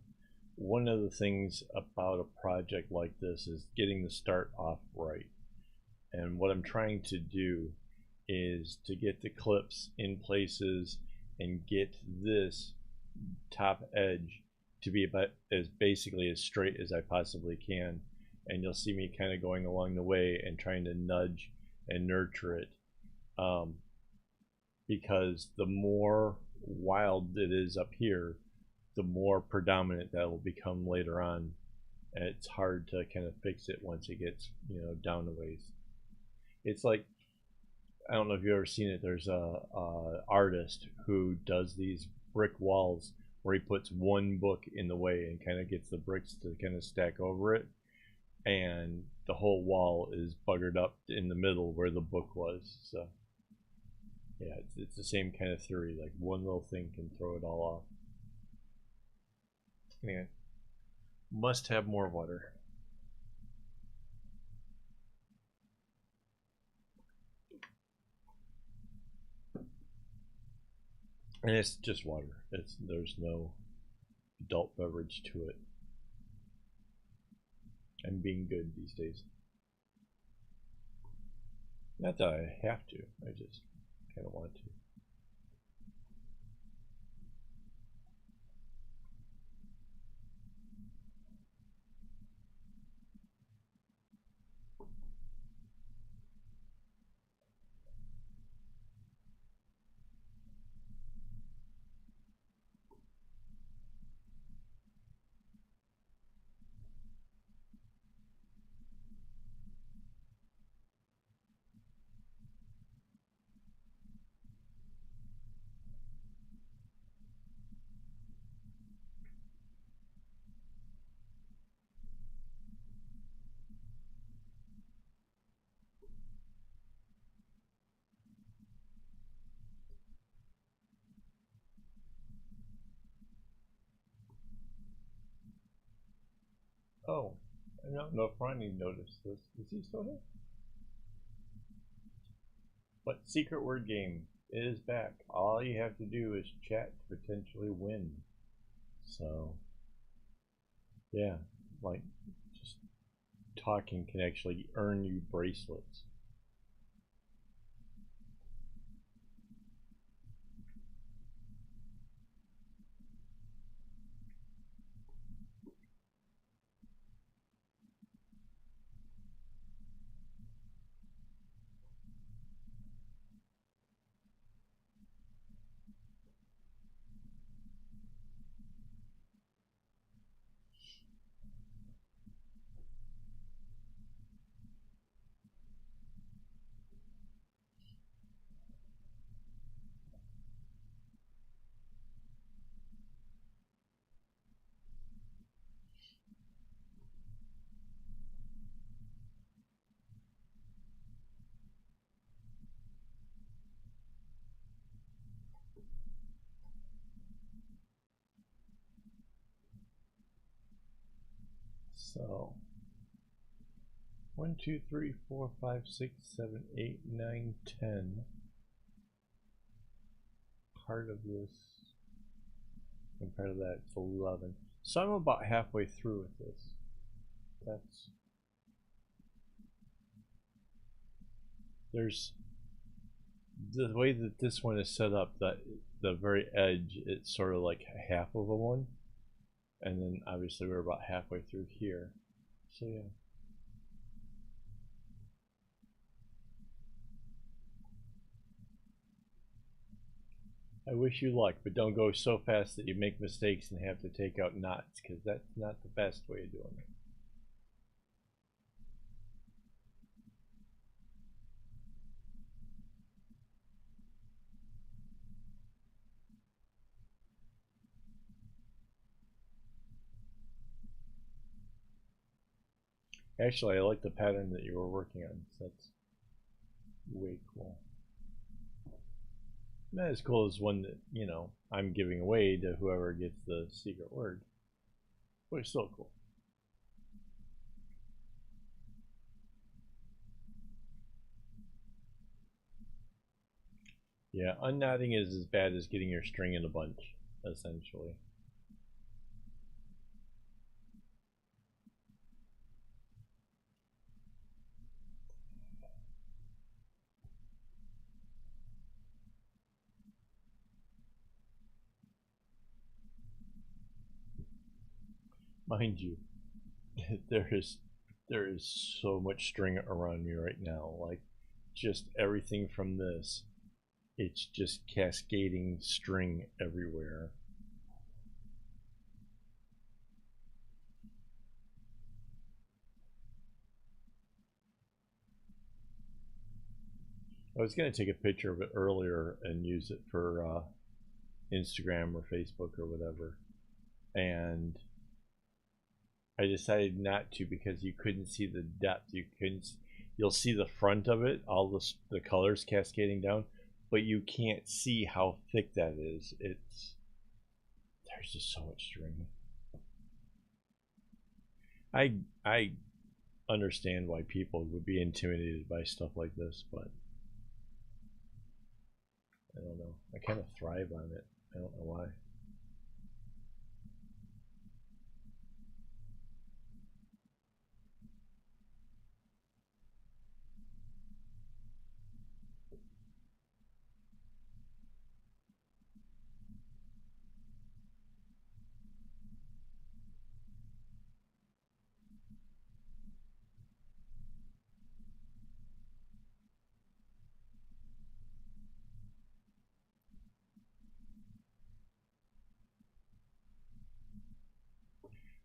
one of the things about a project like this is getting the start off right. And what I'm trying to do is to get the clips in places and get this top edge to be about as basically as straight as I possibly can. And you'll see me kind of going along the way and trying to nudge and nurture it. Because the more wild it is up here, the more predominant that will become later on. And it's hard to kind of fix it once it gets, down a ways. It's like, I don't know if you've ever seen it. There's a artist who does these brick walls where he puts one book in the way and kind of gets the bricks to kind of stack over it, and the whole wall is buggered up in the middle where the book was. So yeah, it's the same kind of theory. Like one little thing can throw it all off. Man, must have more water. And it's just water. There's no adult beverage to it. I'm being good these days. Not that I have to. I just kind of want to. I don't know if Ronnie noticed this. Is he still here? But Secret Word Game is back. All you have to do is chat to potentially win. So, yeah, like just talking can actually earn you bracelets. So 1, 2, 3, 4, 5, 6, 7, 8, 9, 10. Part of this, and part of that, it's 11. So I'm about halfway through with this. That's there's the way that this one is set up, that the very edge, it's sort of like half of a one, and then obviously we're about halfway through here. So yeah. I wish you luck, but don't go so fast that you make mistakes and have to take out knots, because that's not the best way of doing it. Actually, I like the pattern that you were working on. So that's way cool. Not as cool as one that, you know, I'm giving away to whoever gets the secret word. But it's still cool. Yeah, unknotting is as bad as getting your string in a bunch, essentially. Mind you, there is so much string around me right now. Like, just everything from this, it's just cascading string everywhere. I was going to take a picture of it earlier and use it for Instagram or Facebook or whatever, and I decided not to because you couldn't see the depth. You'll see the front of it, all the colors cascading down, but you can't see how thick that is. There's just so much string. I understand why people would be intimidated by stuff like this, but I don't know. I kind of thrive on it. I don't know why.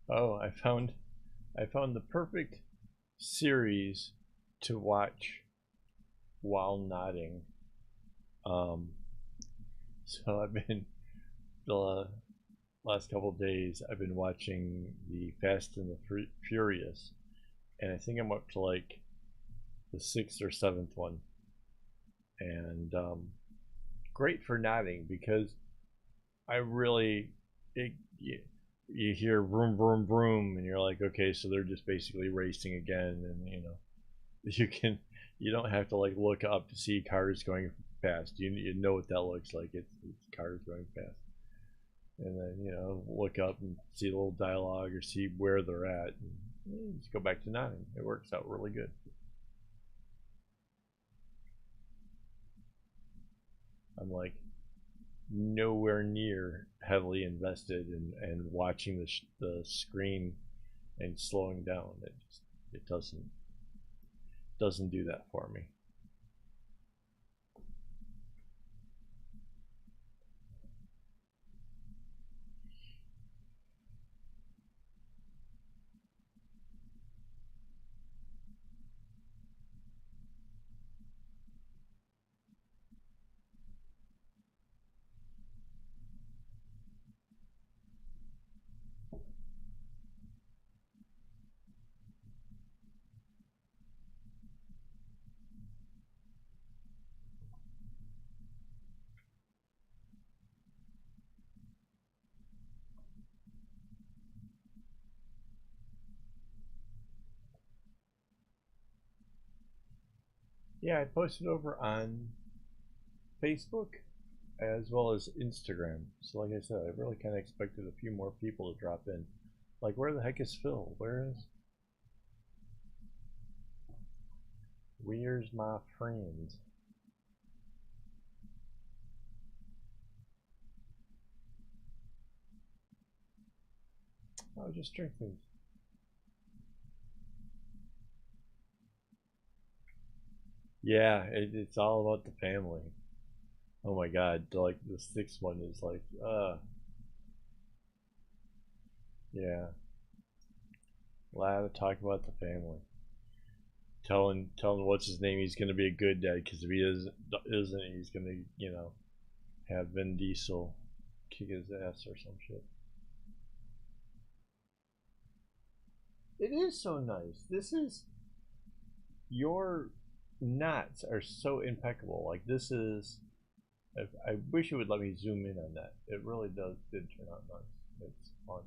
Oh, I found the perfect series to watch while knotting. Um, so I've been the last couple of days. I've been watching the Fast and the Furious, and I think I'm up to like the 6th or 7th one. And great for knotting because I really it, you hear vroom vroom vroom, and you're like, okay, so they're just basically racing again, and you can you don't have to like look up to see cars going fast. You know what that looks like. It's cars going fast, and then look up and see a little dialogue or see where they're at, and just go back to 9. It works out really good. I'm like nowhere near heavily invested in watching the screen and slowing down. It doesn't do that for me. Yeah, I posted over on Facebook as well as Instagram. So like I said, I really kind of expected a few more people to drop in. Like, where the heck is Phil? Where's my friend? Oh, just drink things. Yeah, it's all about the family. Oh my god, like the 6th one is like, yeah, a lot of talk about the family. Telling what's his name he's gonna be a good dad, because if he isn't, he's gonna have Vin Diesel kick his ass or some shit. It is so nice. This is your knots are so impeccable. Like this is. I wish you would let me zoom in on that. It really did turn out nice. It's fun.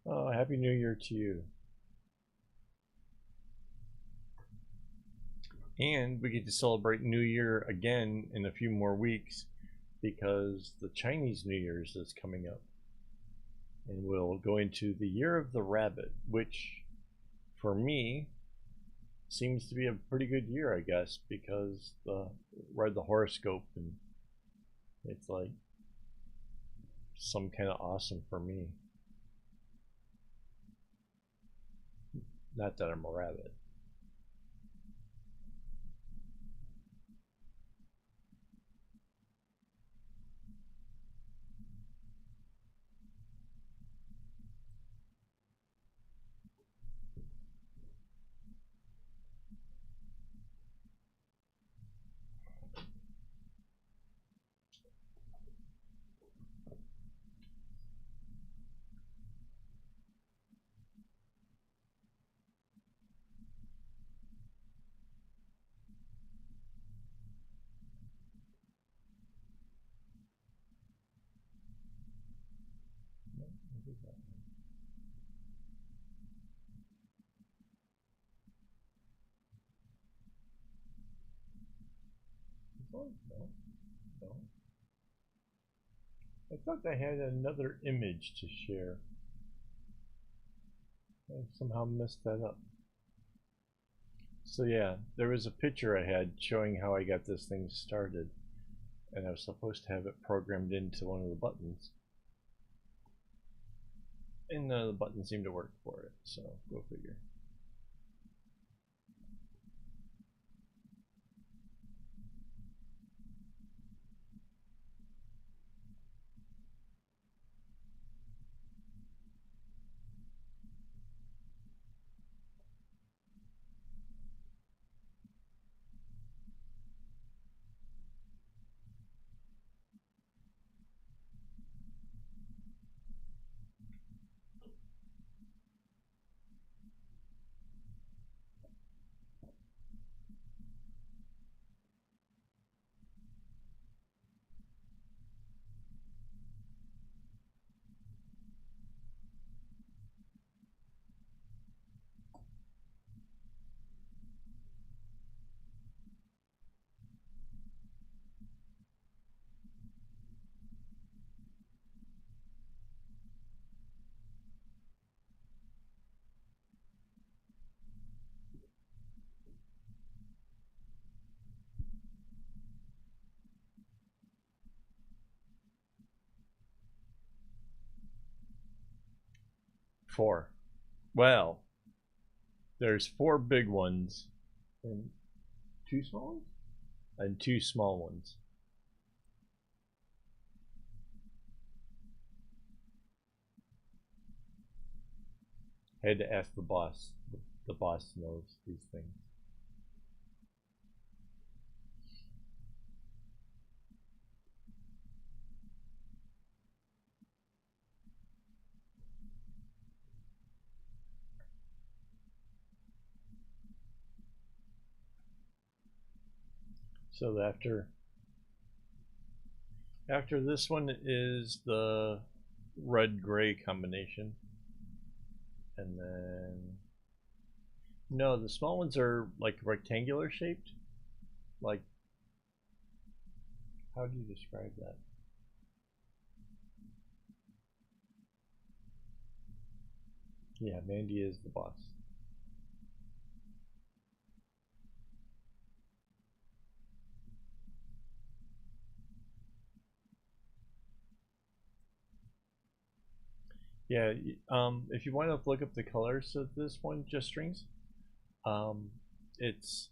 Oh, happy New Year to you. And we get to celebrate New Year again in a few more weeks because the Chinese New Year's is coming up. And we'll go into the Year of the Rabbit, which for me seems to be a pretty good year, I guess, because read the horoscope and it's like some kind of awesome for me. Not that I'm a rabbit. Oh, no, no. I thought I had another image to share. I somehow messed that up. So yeah, there was a picture I had showing how I got this thing started, and I was supposed to have it programmed into one of the buttons, and none of the buttons seemed to work for it, so go figure. 4. Well, there's 4 big ones and 2 small ones? And 2 small ones. I had to ask the boss. The boss knows these things. So after this one is the red-gray combination. And then no, the small ones are like rectangular shaped. Like, how do you describe that? Yeah, Mandy is the boss. Yeah, if you want to look up the colors of this one, just strings, it's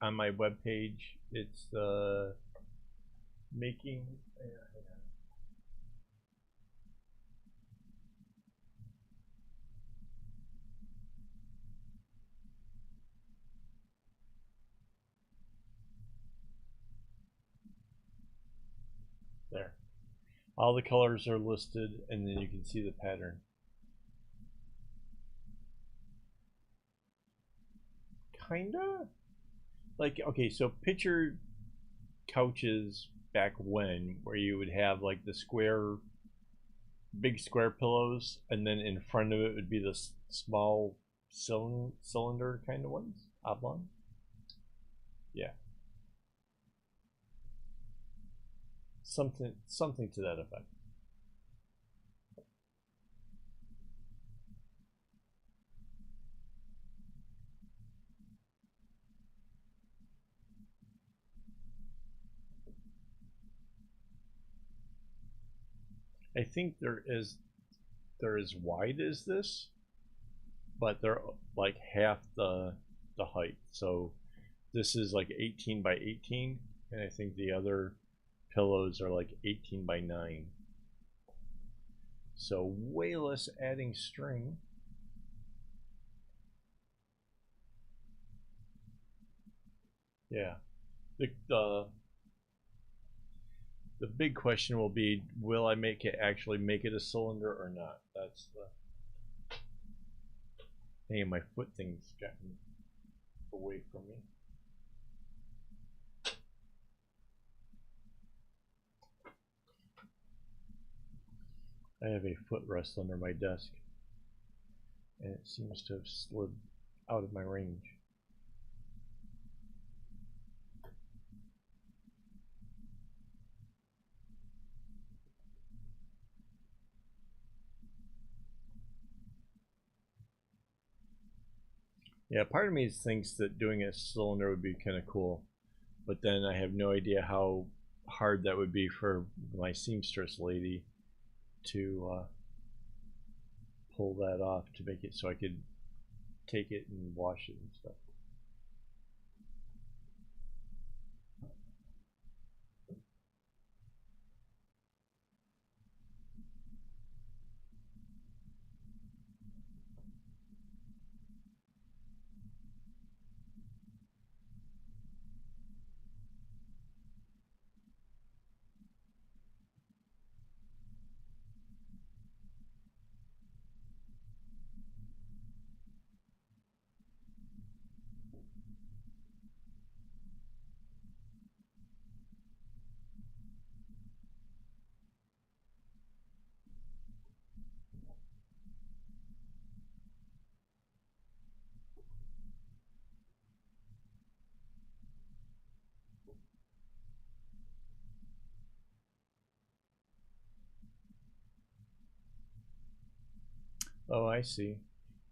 on my webpage. It's making. There. All the colors are listed, and then you can see the pattern. Kinda? Like, okay, so picture couches back when, where you would have like the big square pillows, and then in front of it would be the small cylinder kind of ones, oblong. Yeah, something to that effect. I think they're as wide as this, but they're like half the height. So this is like 18 by 18, and I think the other pillows are like 18 by 9. So way less adding string. Yeah. The big question will be, will I actually make it a cylinder or not? That's the. Hey, my foot thing's gotten away from me. I have a footrest under my desk, and it seems to have slid out of my range. Yeah, part of me thinks that doing a cylinder would be kind of cool, but then I have no idea how hard that would be for my seamstress lady to pull that off to make it so I could take it and wash it and stuff. Oh, I see.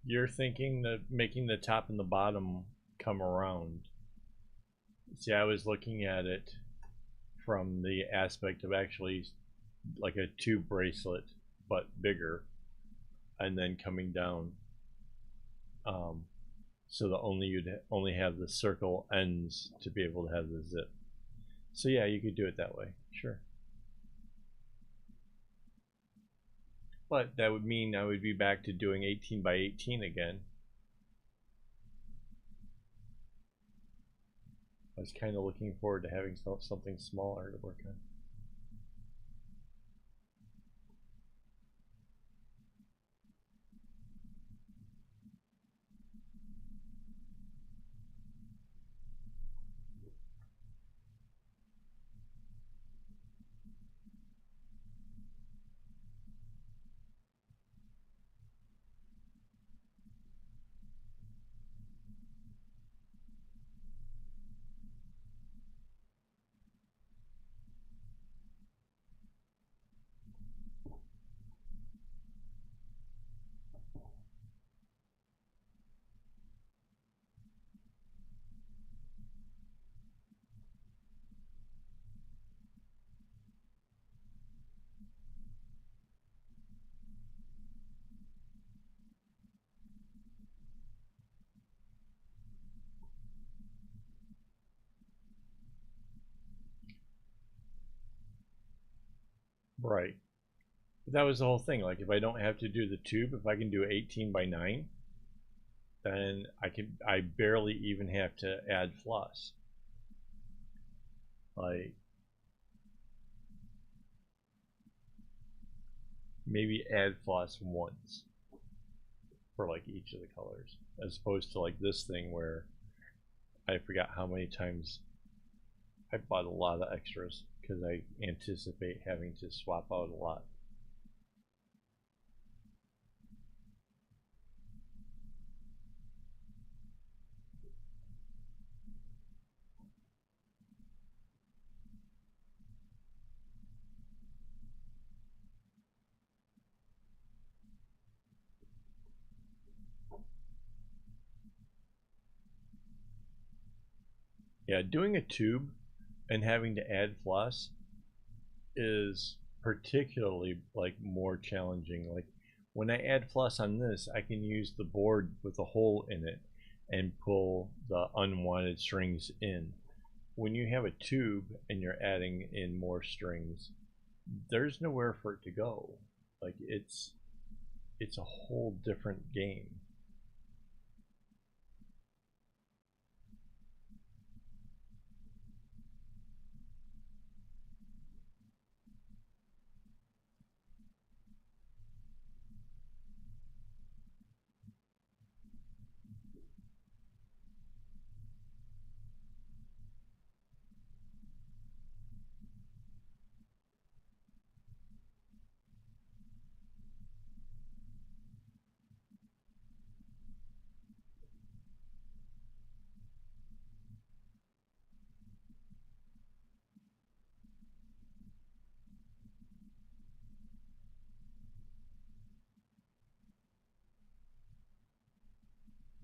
You're thinking that making the top and the bottom come around. See, I was looking at it from the aspect of actually like a tube bracelet, but bigger. and then coming down, so that you'd only have the circle ends to be able to have the zip. So yeah, you could do it that way, sure. But that would mean I would be back to doing 18 by 18 again. I was kind of looking forward to having something smaller to work on. Right. But that was the whole thing. Like, if I don't have to do the tube, if I can do 18 by 9, then I barely even have to add floss. Like, maybe add floss once for like each of the colors, as opposed to like this thing where I forgot how many times I bought a lot of extras because I anticipate having to swap out a lot. Yeah, doing a tube and having to add floss is particularly like more challenging. Like, when I add floss on this, I can use the board with a hole in it and pull the unwanted strings in. When you have a tube and you're adding in more strings, there's nowhere for it to go. Like, it's a whole different game.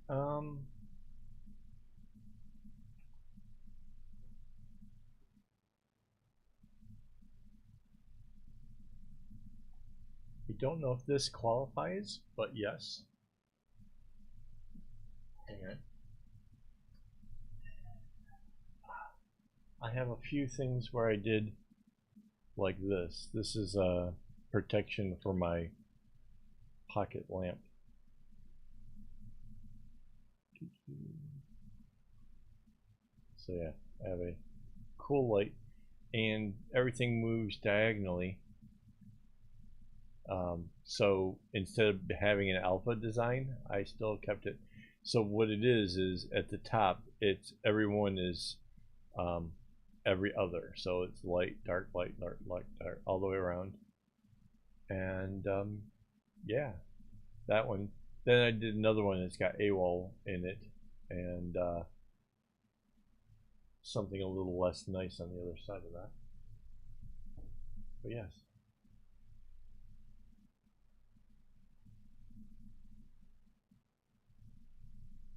Um, I don't know if this qualifies, but yes. Hang on. I have a few things where I did like this. This is a protection for my pocket lamp. So yeah, I have a cool light, and everything moves diagonally. So instead of having an alpha design, I still kept it. So what it is at the top, everyone is every other. So it's light, dark, light, dark, all the way around. And yeah, that one. Then I did another one that's got AWOL in it, and something a little less nice on the other side of that. But yes.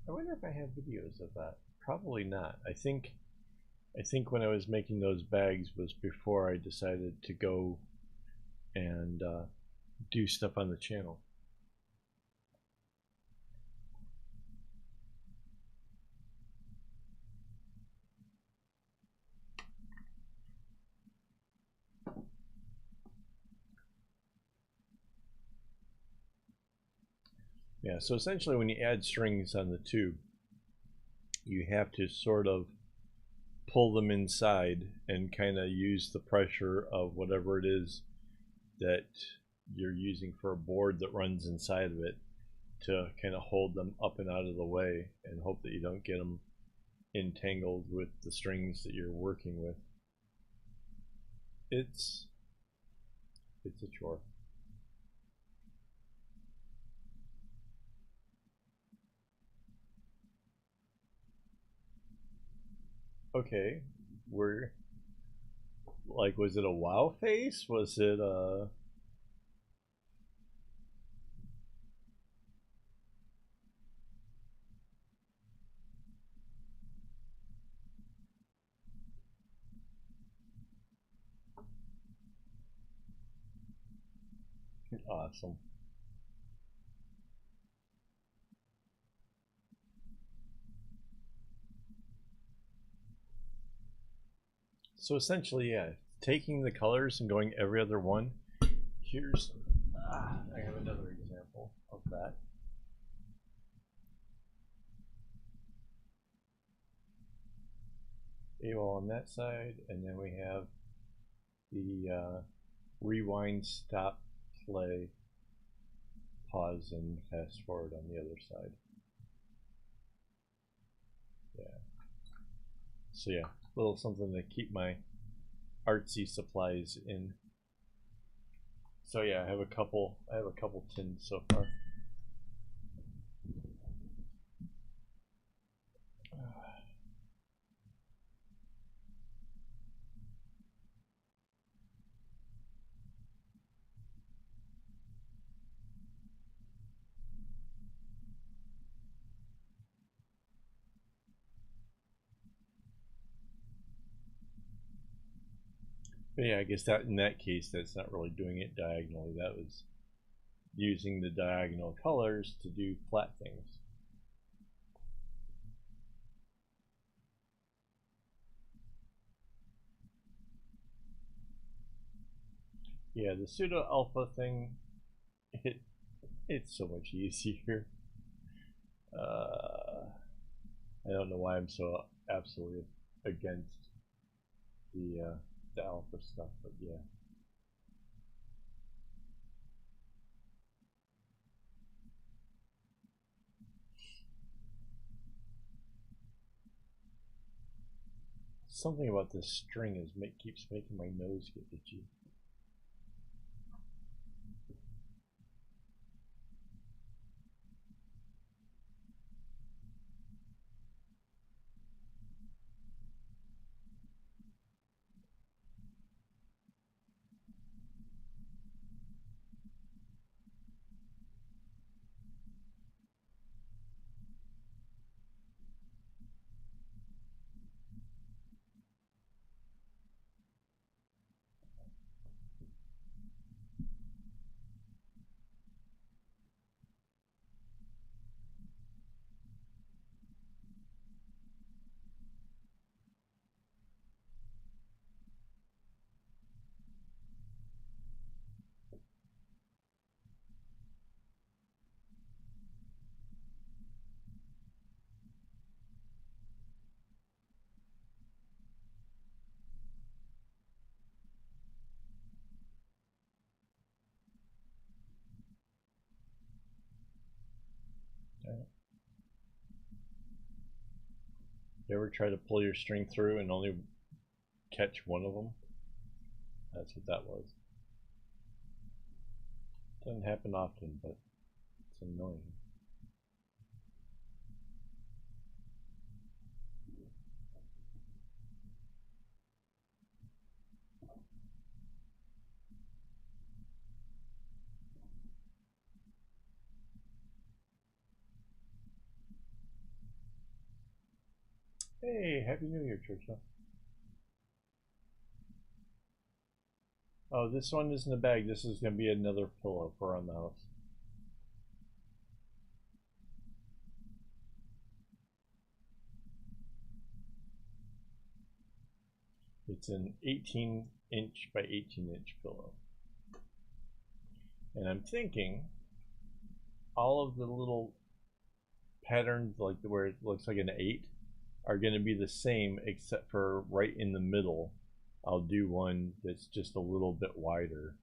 I wonder if I have videos of that. Probably not. I think when I was making those bags was before I decided to go and do stuff on the channel. Yeah, so essentially when you add strings on the tube, you have to sort of pull them inside and kind of use the pressure of whatever it is that you're using for a board that runs inside of it to kind of hold them up and out of the way and hope that you don't get them entangled with the strings that you're working with. It's a chore. Okay, we're like, was it a wow face? Was it a... Awesome. So essentially, yeah, taking the colors and going every other one. Here's, I have another example of that. AWOL on that side, and then we have the rewind, stop, play, pause, and fast forward on the other side. Yeah. So yeah, a little something to keep my artsy supplies in. So yeah, I have a couple tins so far. But yeah, I guess that in that case, that's not really doing it diagonally. That was using the diagonal colors to do flat things. Yeah, the pseudo alpha thing, it's so much easier. I don't know why I'm so absolutely against the alpha stuff, but yeah. Something about this string is keeps making my nose get itchy. You ever try to pull your string through and only catch one of them? That's what that was. Doesn't happen often, but it's annoying. Hey, Happy New Year, Churchill. Oh, this one isn't a bag. This is going to be another pillow for around the house. It's an 18-inch by 18-inch pillow. And I'm thinking all of the little patterns, like where it looks like an 8, are going to be the same, except for right in the middle I'll do one that's just a little bit wider,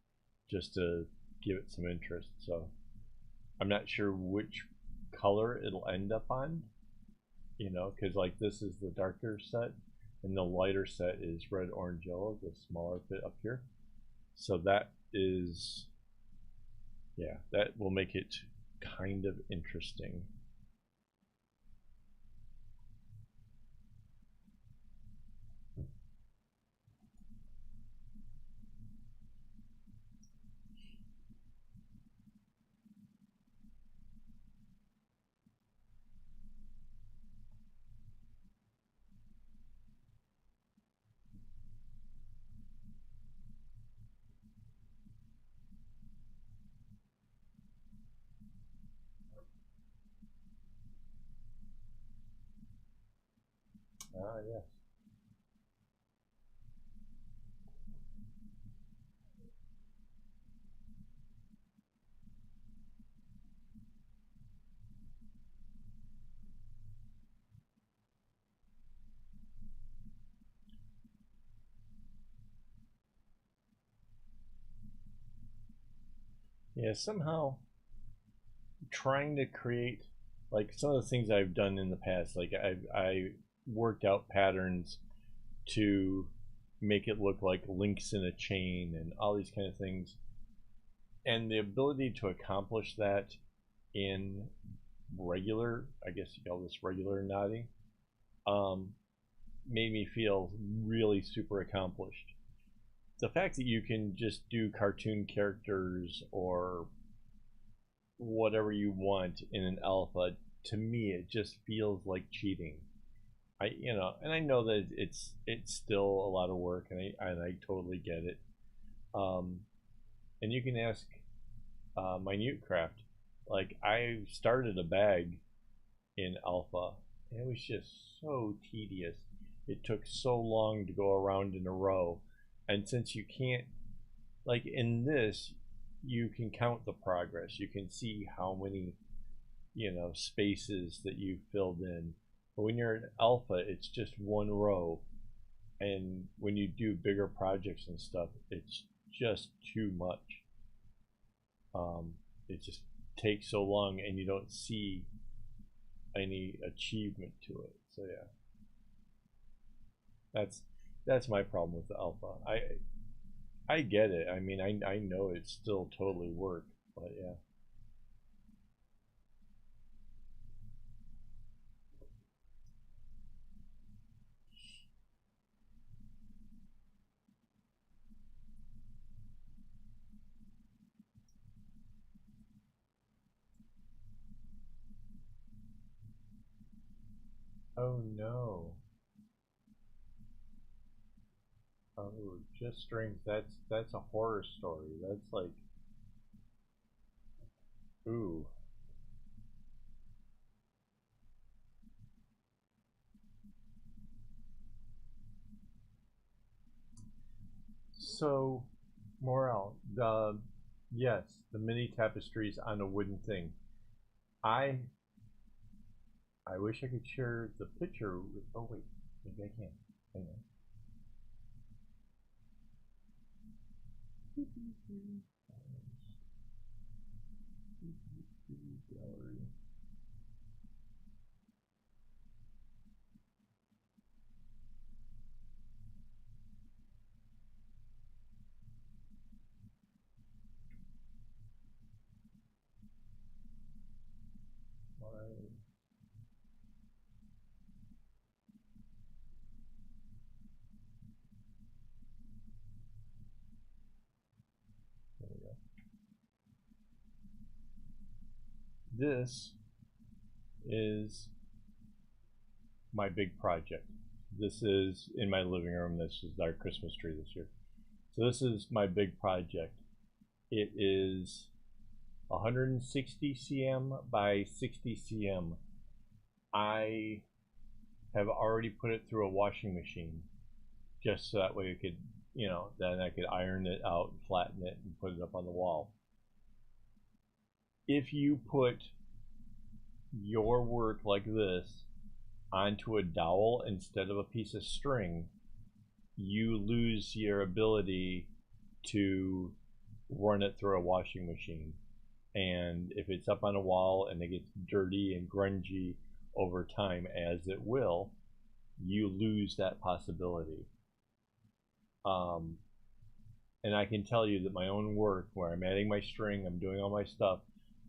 just to give it some interest. So I'm not sure which color it'll end up on, you know, because like this is the darker set and the lighter set is red, orange, yellow, the smaller bit up here. So that is, yeah, that will make it kind of interesting. Ah, yes. Yeah, somehow trying to create like some of the things I've done in the past, like I worked out patterns to make it look like links in a chain and all these kind of things, and the ability to accomplish that in regular, I guess you call this regular knotting, um, made me feel really super accomplished. The fact that you can just do cartoon characters or whatever you want in an alpha, to me it just feels like cheating. I, you know, and I know that it's still a lot of work, and I totally get it. um, and you can ask Minute Craft. Like, I started a bag in alpha and it was just so tedious. It took so long to go around in a row, and since you can't, like in this, you can count the progress, you can see how many, you know, spaces that you filled in. But when you're in alpha, it's just one row, and when you do bigger projects and stuff, it's just too much. It just takes so long and you don't see any achievement to it. So yeah, that's that's my problem with the alpha. I get it. I mean, I know it's still totally work, but yeah. Oh no. Oh, just strange. That's a horror story. That's like, ooh. So, morale. The Yes, the mini tapestries on a wooden thing. I I wish I could share the picture. Oh wait, maybe I can. Hang on. Gallery. My, there we go. This is my big project. This is in my living room. This is our Christmas tree this year. So this is my big project. It is 160 cm by 60 cm. I have already put it through a washing machine, just so that way it could, you know, then I could iron it out and flatten it and put it up on the wall. if you put your work like this onto a dowel instead of a piece of string, you lose your ability to run it through a washing machine. And if it's up on a wall and it gets dirty and grungy over time, as it will, you lose that possibility. And I can tell you that my own work, where I'm adding my string, I'm doing all my stuff,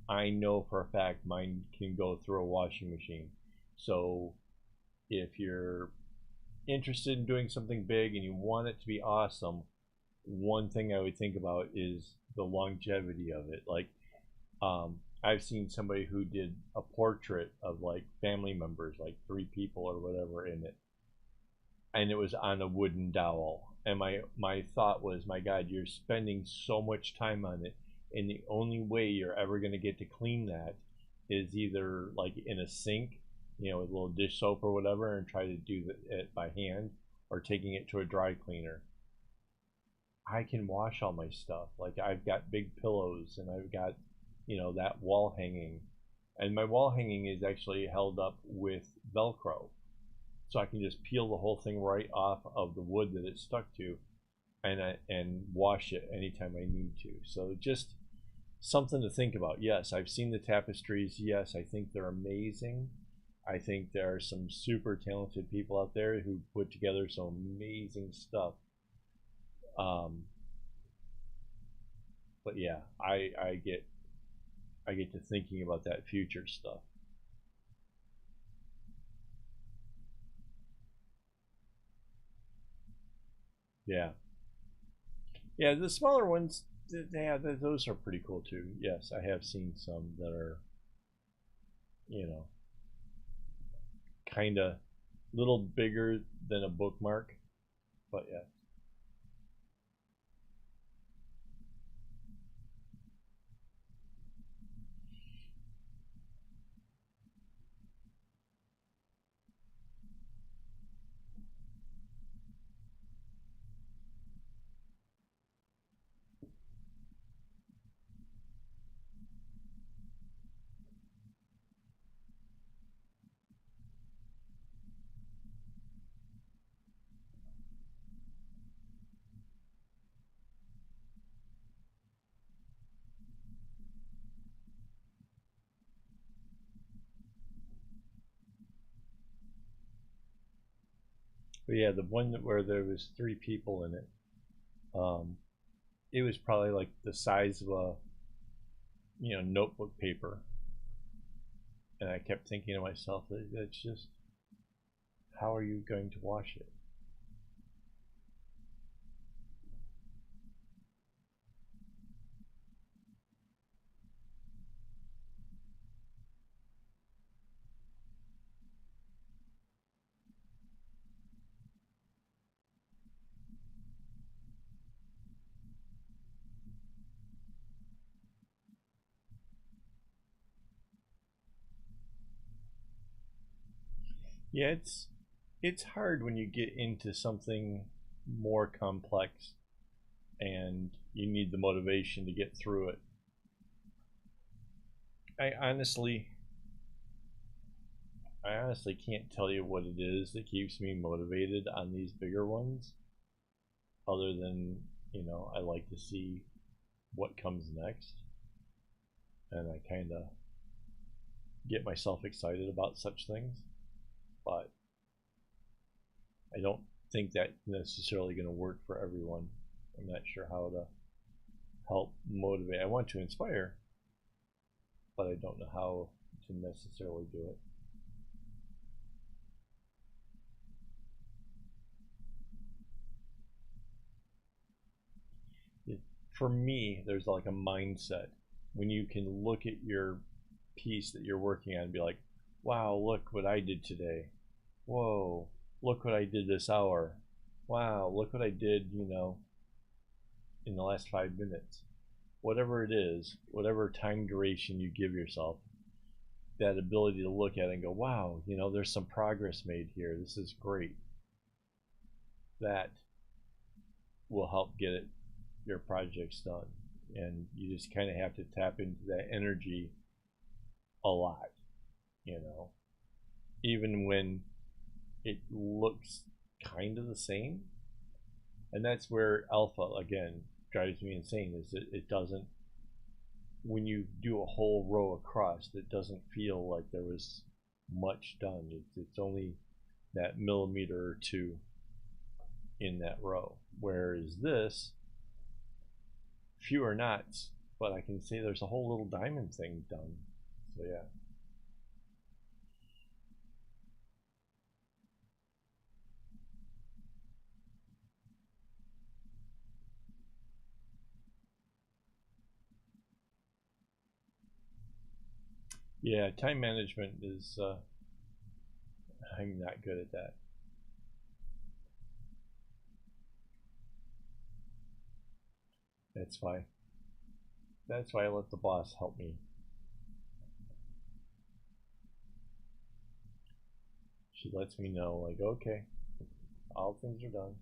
I know for a fact mine can go through a washing machine. So if you're interested in doing something big and you want it to be awesome, one thing I would think about is the longevity of it. Like, I've seen somebody who did a portrait of like family members, like 3 people or whatever in it, and it was on a wooden dowel. And my thought was, my God, you're spending so much time on it, and the only way you're ever going to get to clean that is either like in a sink, with a little dish soap or whatever, and try to do it by hand, or taking it to a dry cleaner. I can wash all my stuff. Like, I've got big pillows, and I've got, that wall hanging, and my wall hanging is actually held up with Velcro, so I can just peel the whole thing right off of the wood that it's stuck to, and wash it anytime I need to. So just something to think about. Yes, I've seen the tapestries. Yes, I think they're amazing. I think there are some super talented people out there who put together some amazing stuff. But yeah, I get to thinking about that future stuff. Yeah, yeah. The smaller ones, yeah, those are pretty cool too. Yes, I have seen some that are, you know, kind of little bigger than a bookmark, but yeah. But yeah, the one where there was 3 people in it, um, it was probably like the size of a notebook paper, and I kept thinking to myself, that's just, how are you going to wash it? Yeah, it's hard when you get into something more complex and you need the motivation to get through it. I honestly I honestly can't tell you what it is that keeps me motivated on these bigger ones, other than, I like to see what comes next, and I kind of get myself excited about such things. But I don't think that's necessarily going to work for everyone. I'm not sure how to help motivate. I want to inspire, but I don't know how to necessarily do it. For me, there's like a mindset when you can look at your piece that you're working on and be like, wow, look what I did today. Whoa, look what I did this hour. Wow, look what I did, in the last 5 minutes. Whatever it is, whatever time duration you give yourself, that ability to look at it and go, wow, there's some progress made here. This is great. That will help get your projects done. and you just kind of have to tap into that energy a lot, you know, even when it looks kind of the same. And that's where alpha again drives me insane, is that it doesn't, when you do a whole row across, it doesn't feel like there was much done. It's only that millimeter or two in that row, whereas this, fewer knots, but I can see there's a whole little diamond thing done. So yeah. Yeah, time management is, I'm not good at that. That's why. That's why I let the boss help me. She lets me know, like, okay, all things are done.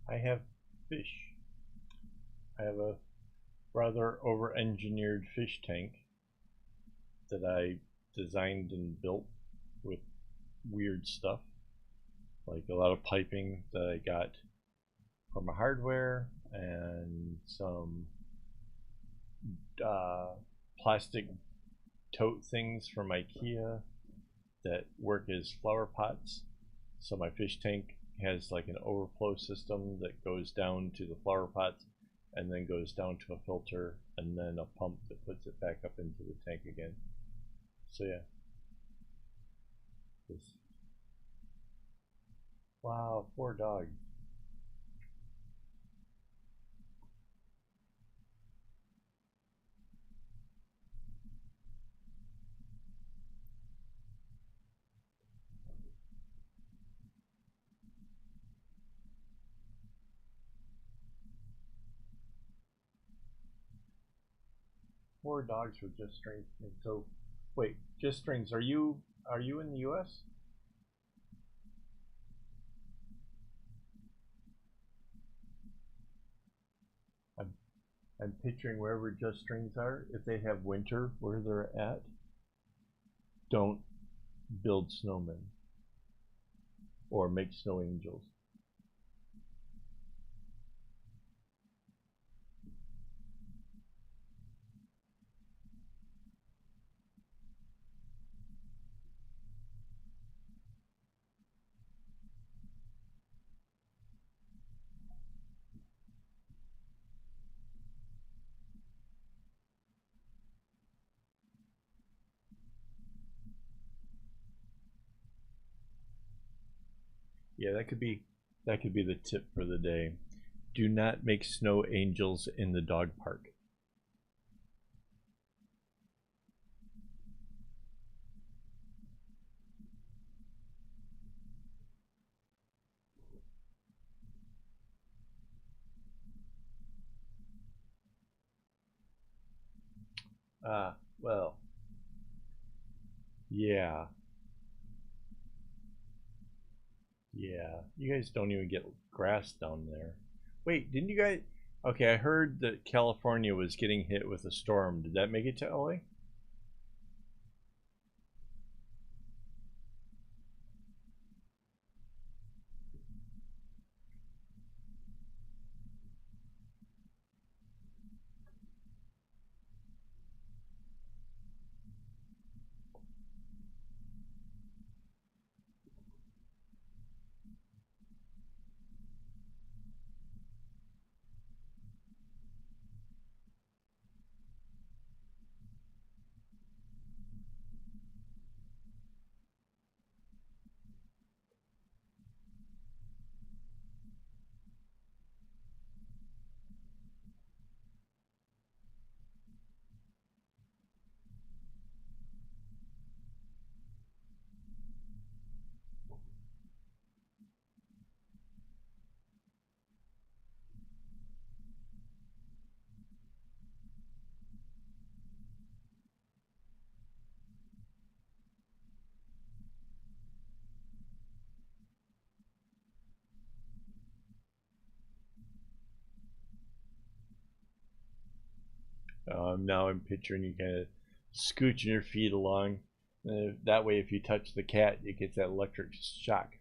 I have fish. I have a rather over-engineered fish tank that I designed and built with weird stuff, like a lot of piping that I got from a hardware and some plastic tote things from IKEA that work as flower pots. So my fish tank has like an overflow system that goes down to the flower pots and then goes down to a filter and then a pump that puts it back up into the tank again. So yeah. Wow, poor dog. Poor dogs with just strings. And so, wait, just strings. Are you in the U.S.? I'm I'm picturing wherever just strings are. If they have winter where they're at, don't build snowmen or make snow angels. Yeah, that could be the tip for the day. Do not make snow angels in the dog park. Well, yeah, yeah. You guys don't even get grass down there. Wait, didn't you guys? Okay, I heard that California was getting hit with a storm. Did that make it to LA? Now I'm picturing you kind of scooching your feet along. That way, if you touch the cat, it gets that electric shock.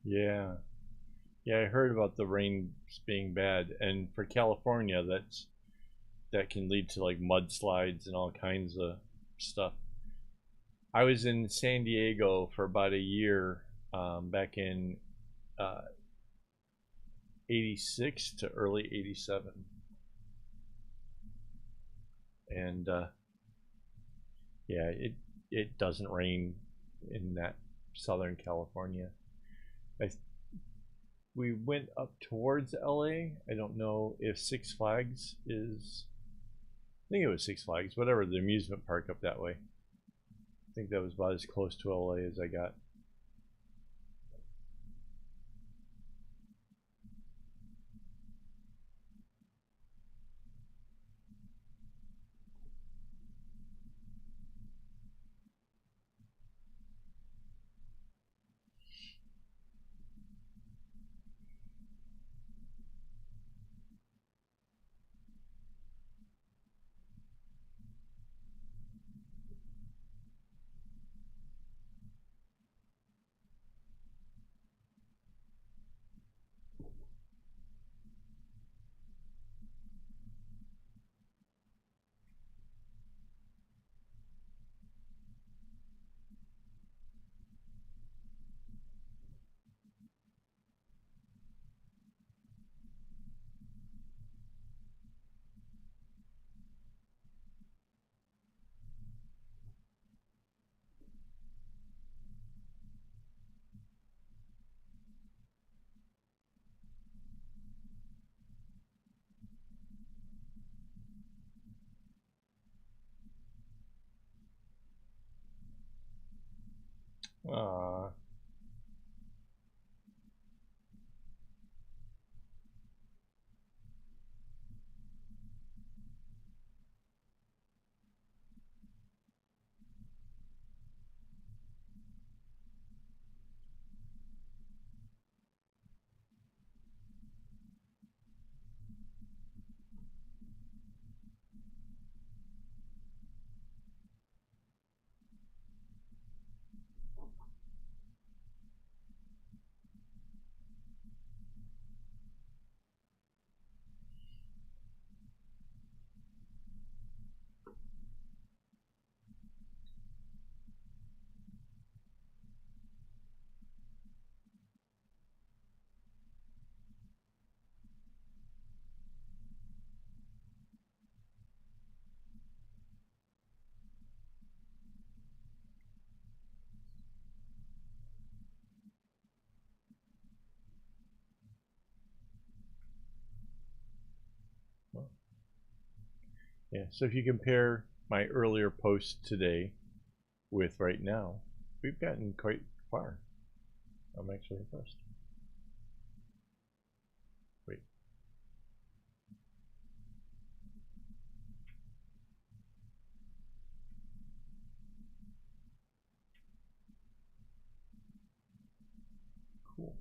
Yeah, yeah. I heard about the rain being bad, and for California, that can lead to like mudslides and all kinds of stuff. I was in San Diego for about a year, back in uh, '86 to early '87, and yeah, it doesn't rain in that Southern California. I, we went up towards LA. I don't know if Six Flags is. I think it was Six Flags, whatever the amusement park up that way. I think that was about as close to LA as I got. Uh, Yeah, so if you compare my earlier post today with right now, we've gotten quite far. I'm actually impressed. Wait. Cool.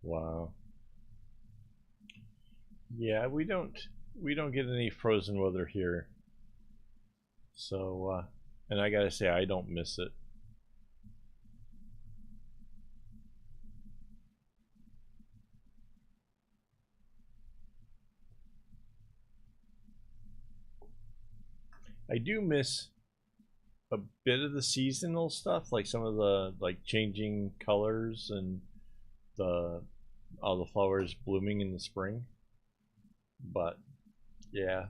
Wow. Yeah, we don't get any frozen weather here. So and I gotta say I don't miss it. I do miss a bit of the seasonal stuff, like some of the like changing colors and the all the flowers blooming in the spring. But yeah,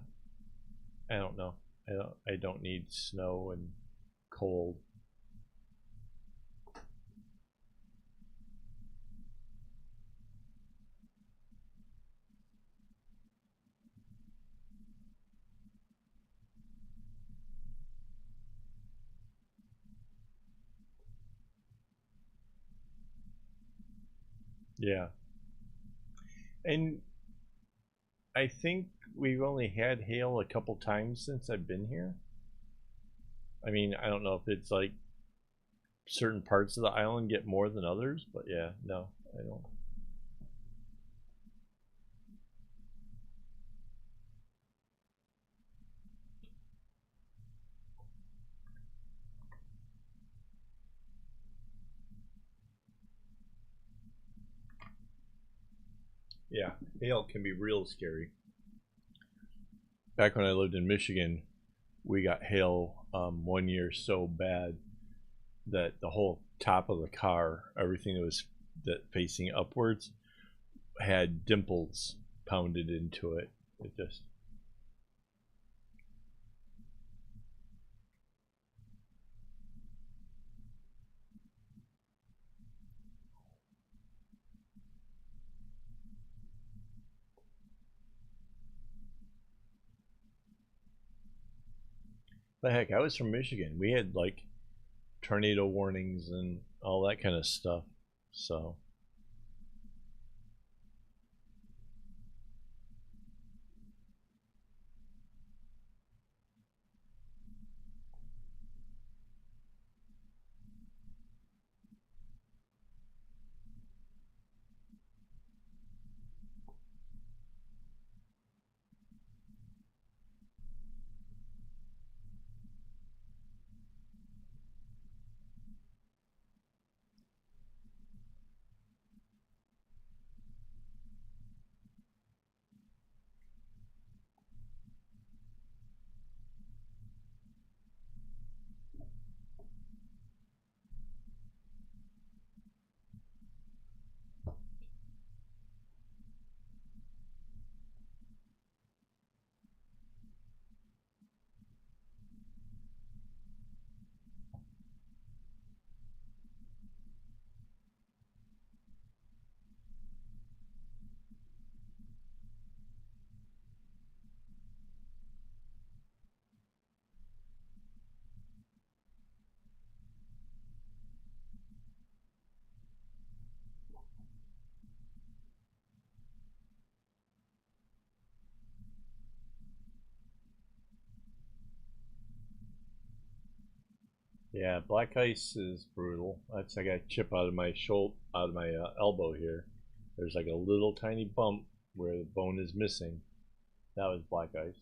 I don't know. I don't need snow and cold. Yeah. And I think we've only had hail a couple times since I've been here. I mean, I don't know if it's like certain parts of the island get more than others, but yeah, no, I don't. Yeah, hail can be real scary. Back when I lived in Michigan, we got hail one year so bad that the whole top of the car, everything that was that facing upwards, had dimples pounded into it. It just the heck. I was from Michigan. We had like tornado warnings and all that kind of stuff. So yeah, black ice is brutal. That's I got a chip out of my shoulder, out of my elbow here. There's like a little tiny bump where the bone is missing. That was black ice.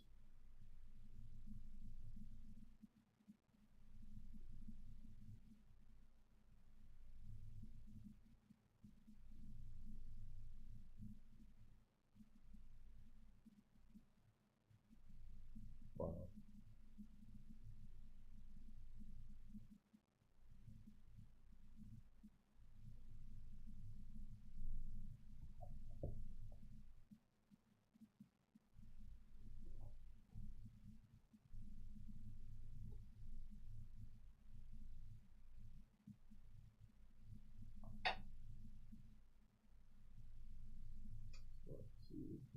Wow.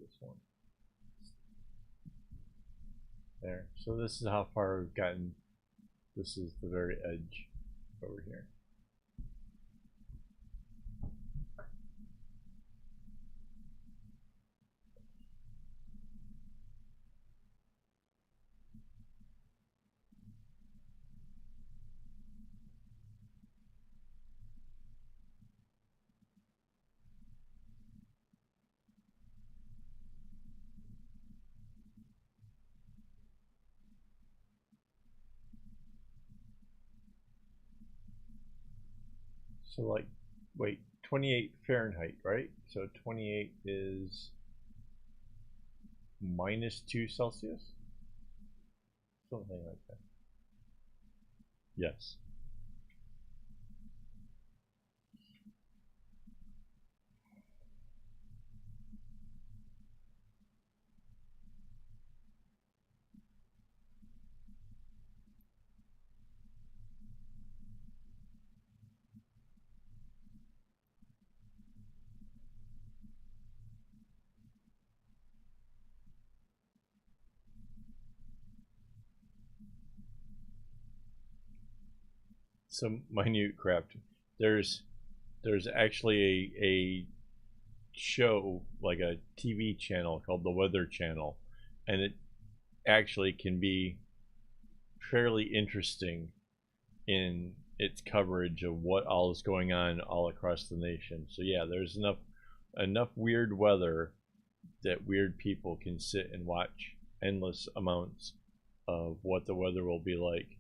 this one. There. So this is how far we've gotten. This is the very edge over here. So like, wait, 28 Fahrenheit, right? So 28 is -2 Celsius? Something like that. Yes. Some minute craft. There's actually a show, like a TV channel called the Weather Channel, and it actually can be fairly interesting in its coverage of what all is going on all across the nation. So yeah, there's enough weird weather that weird people can sit and watch endless amounts of what the weather will be like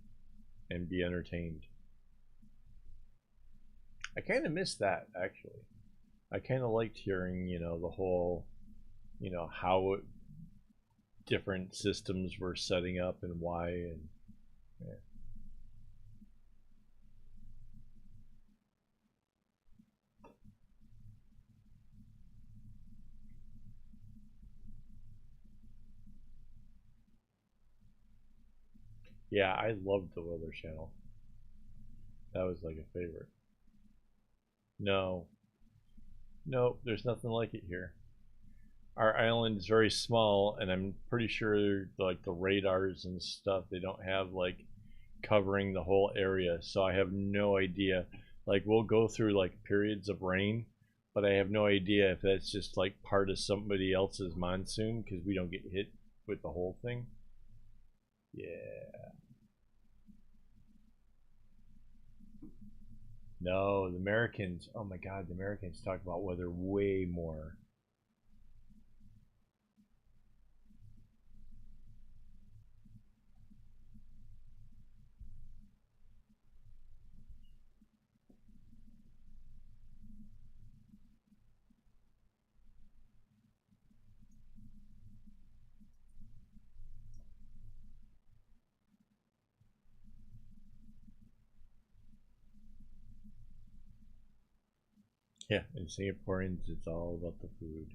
and be entertained. I kind of miss that, actually. I kind of liked hearing, the whole, how different systems were setting up and why, and yeah. Yeah, I loved the Weather Channel. That was like a favorite. No, no, there's nothing like it here. Our island is very small, and I'm pretty sure like the radars and stuff, they don't have like covering the whole area, so I have no idea. Like we'll go through like periods of rain, but I have no idea if that's just like part of somebody else's monsoon because we don't get hit with the whole thing. Yeah. No, the Americans, oh my God, the Americans talk about weather way more. Yeah, in Singaporeans, it's all about the food.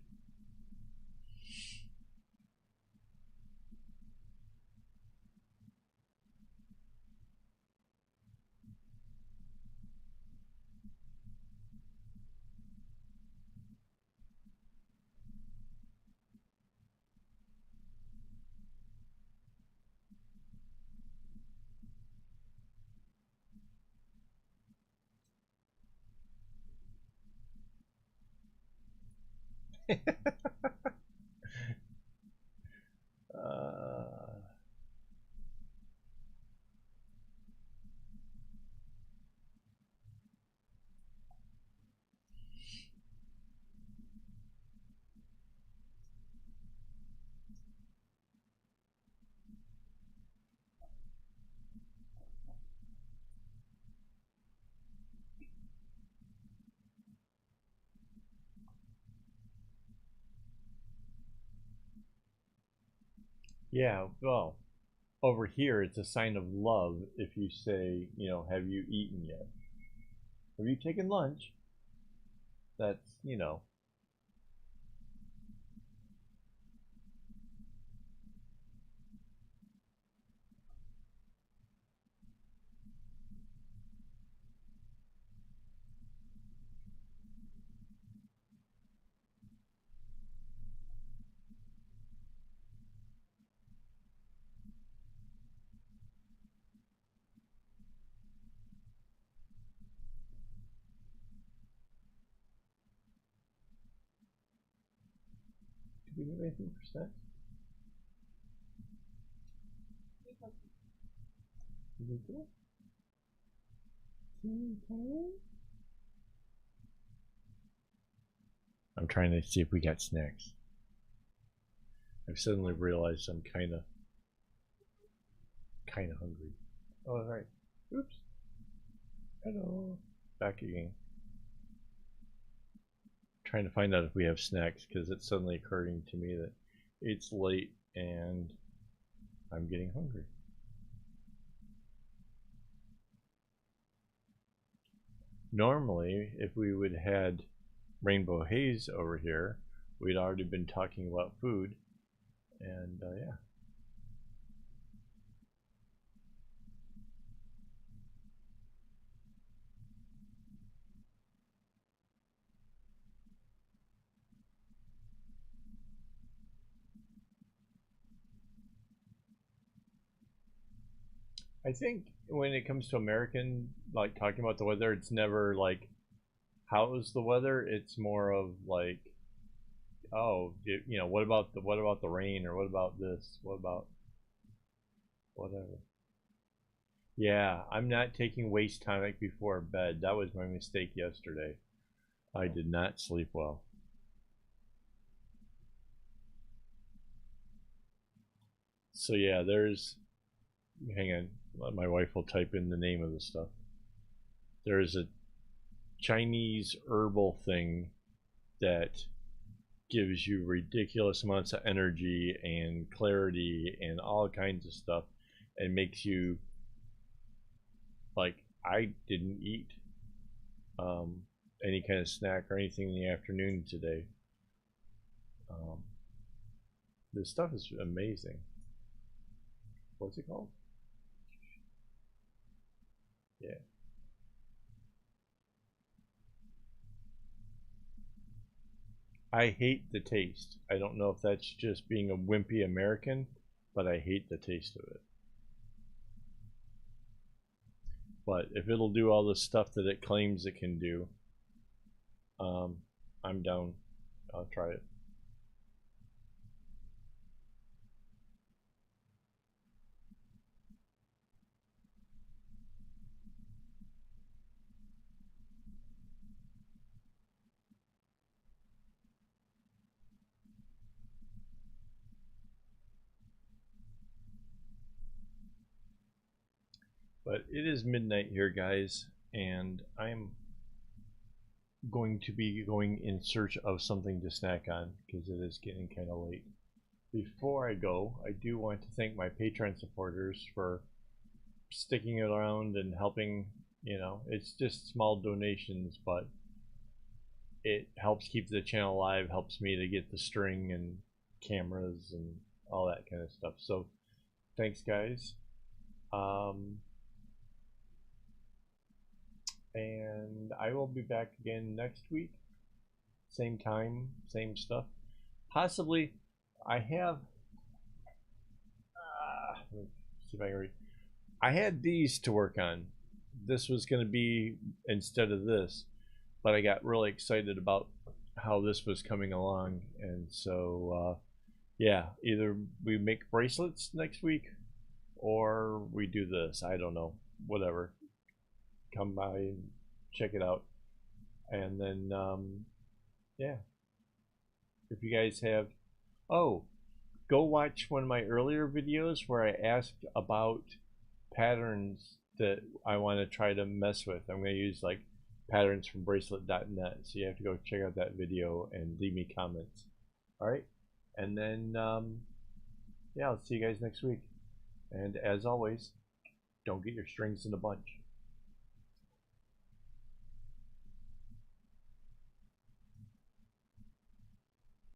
uh, yeah, well, over here, it's a sign of love if you say, have you eaten yet? Have you taken lunch? That's. Did we have anything for snacks? Did we do it? I'm trying to see if we got snacks. I've suddenly realized I'm kind of hungry. Oh, right. Oops. Hello. Back again. Trying to find out if we have snacks because it's suddenly occurring to me that it's late and I'm getting hungry. Normally, if we would have had Rainbow Haze over here, we'd already been talking about food, and yeah. I think when it comes to American, like talking about the weather, it's never like, how's the weather? It's more of like, oh, you know, what about the rain, or what about this? What about whatever? Yeah, I'm not taking waste tonic before bed. That was my mistake yesterday. I did not sleep well. So yeah, there's, hang on, my wife will type in the name of the stuff. There's a Chinese herbal thing that gives you ridiculous amounts of energy and clarity and all kinds of stuff, and makes you like, I didn't eat any kind of snack or anything in the afternoon today. This stuff is amazing. What's it called? Yeah. I hate the taste. I don't know if that's just being a wimpy American, but I hate the taste of it. But if it'll do all the stuff that it claims it can do, I'm down. I'll try it. But it is midnight here, guys, and I'm going to be going in search of something to snack on because it is getting kind of late. Before I go, I do want to thank my Patreon supporters for sticking around and helping. You know, it's just small donations, but it helps keep the channel alive, helps me to get the string and cameras and all that kind of stuff. So thanks, guys. And I will be back again next week, same time, same stuff. Possibly I have let me see if I can read. I had these to work on. This was going to be instead of this, but I got really excited about how this was coming along, and so yeah, either we make bracelets next week or we do this. I don't know, whatever. Come by and check it out, and then yeah, if you guys have, oh, go watch one of my earlier videos where I asked about patterns that I want to try to mess with. I'm going to use like patterns from bracelet.net, so you have to go check out that video and leave me comments. All right, and then yeah, I'll see you guys next week, and as always, don't get your strings in a bunch.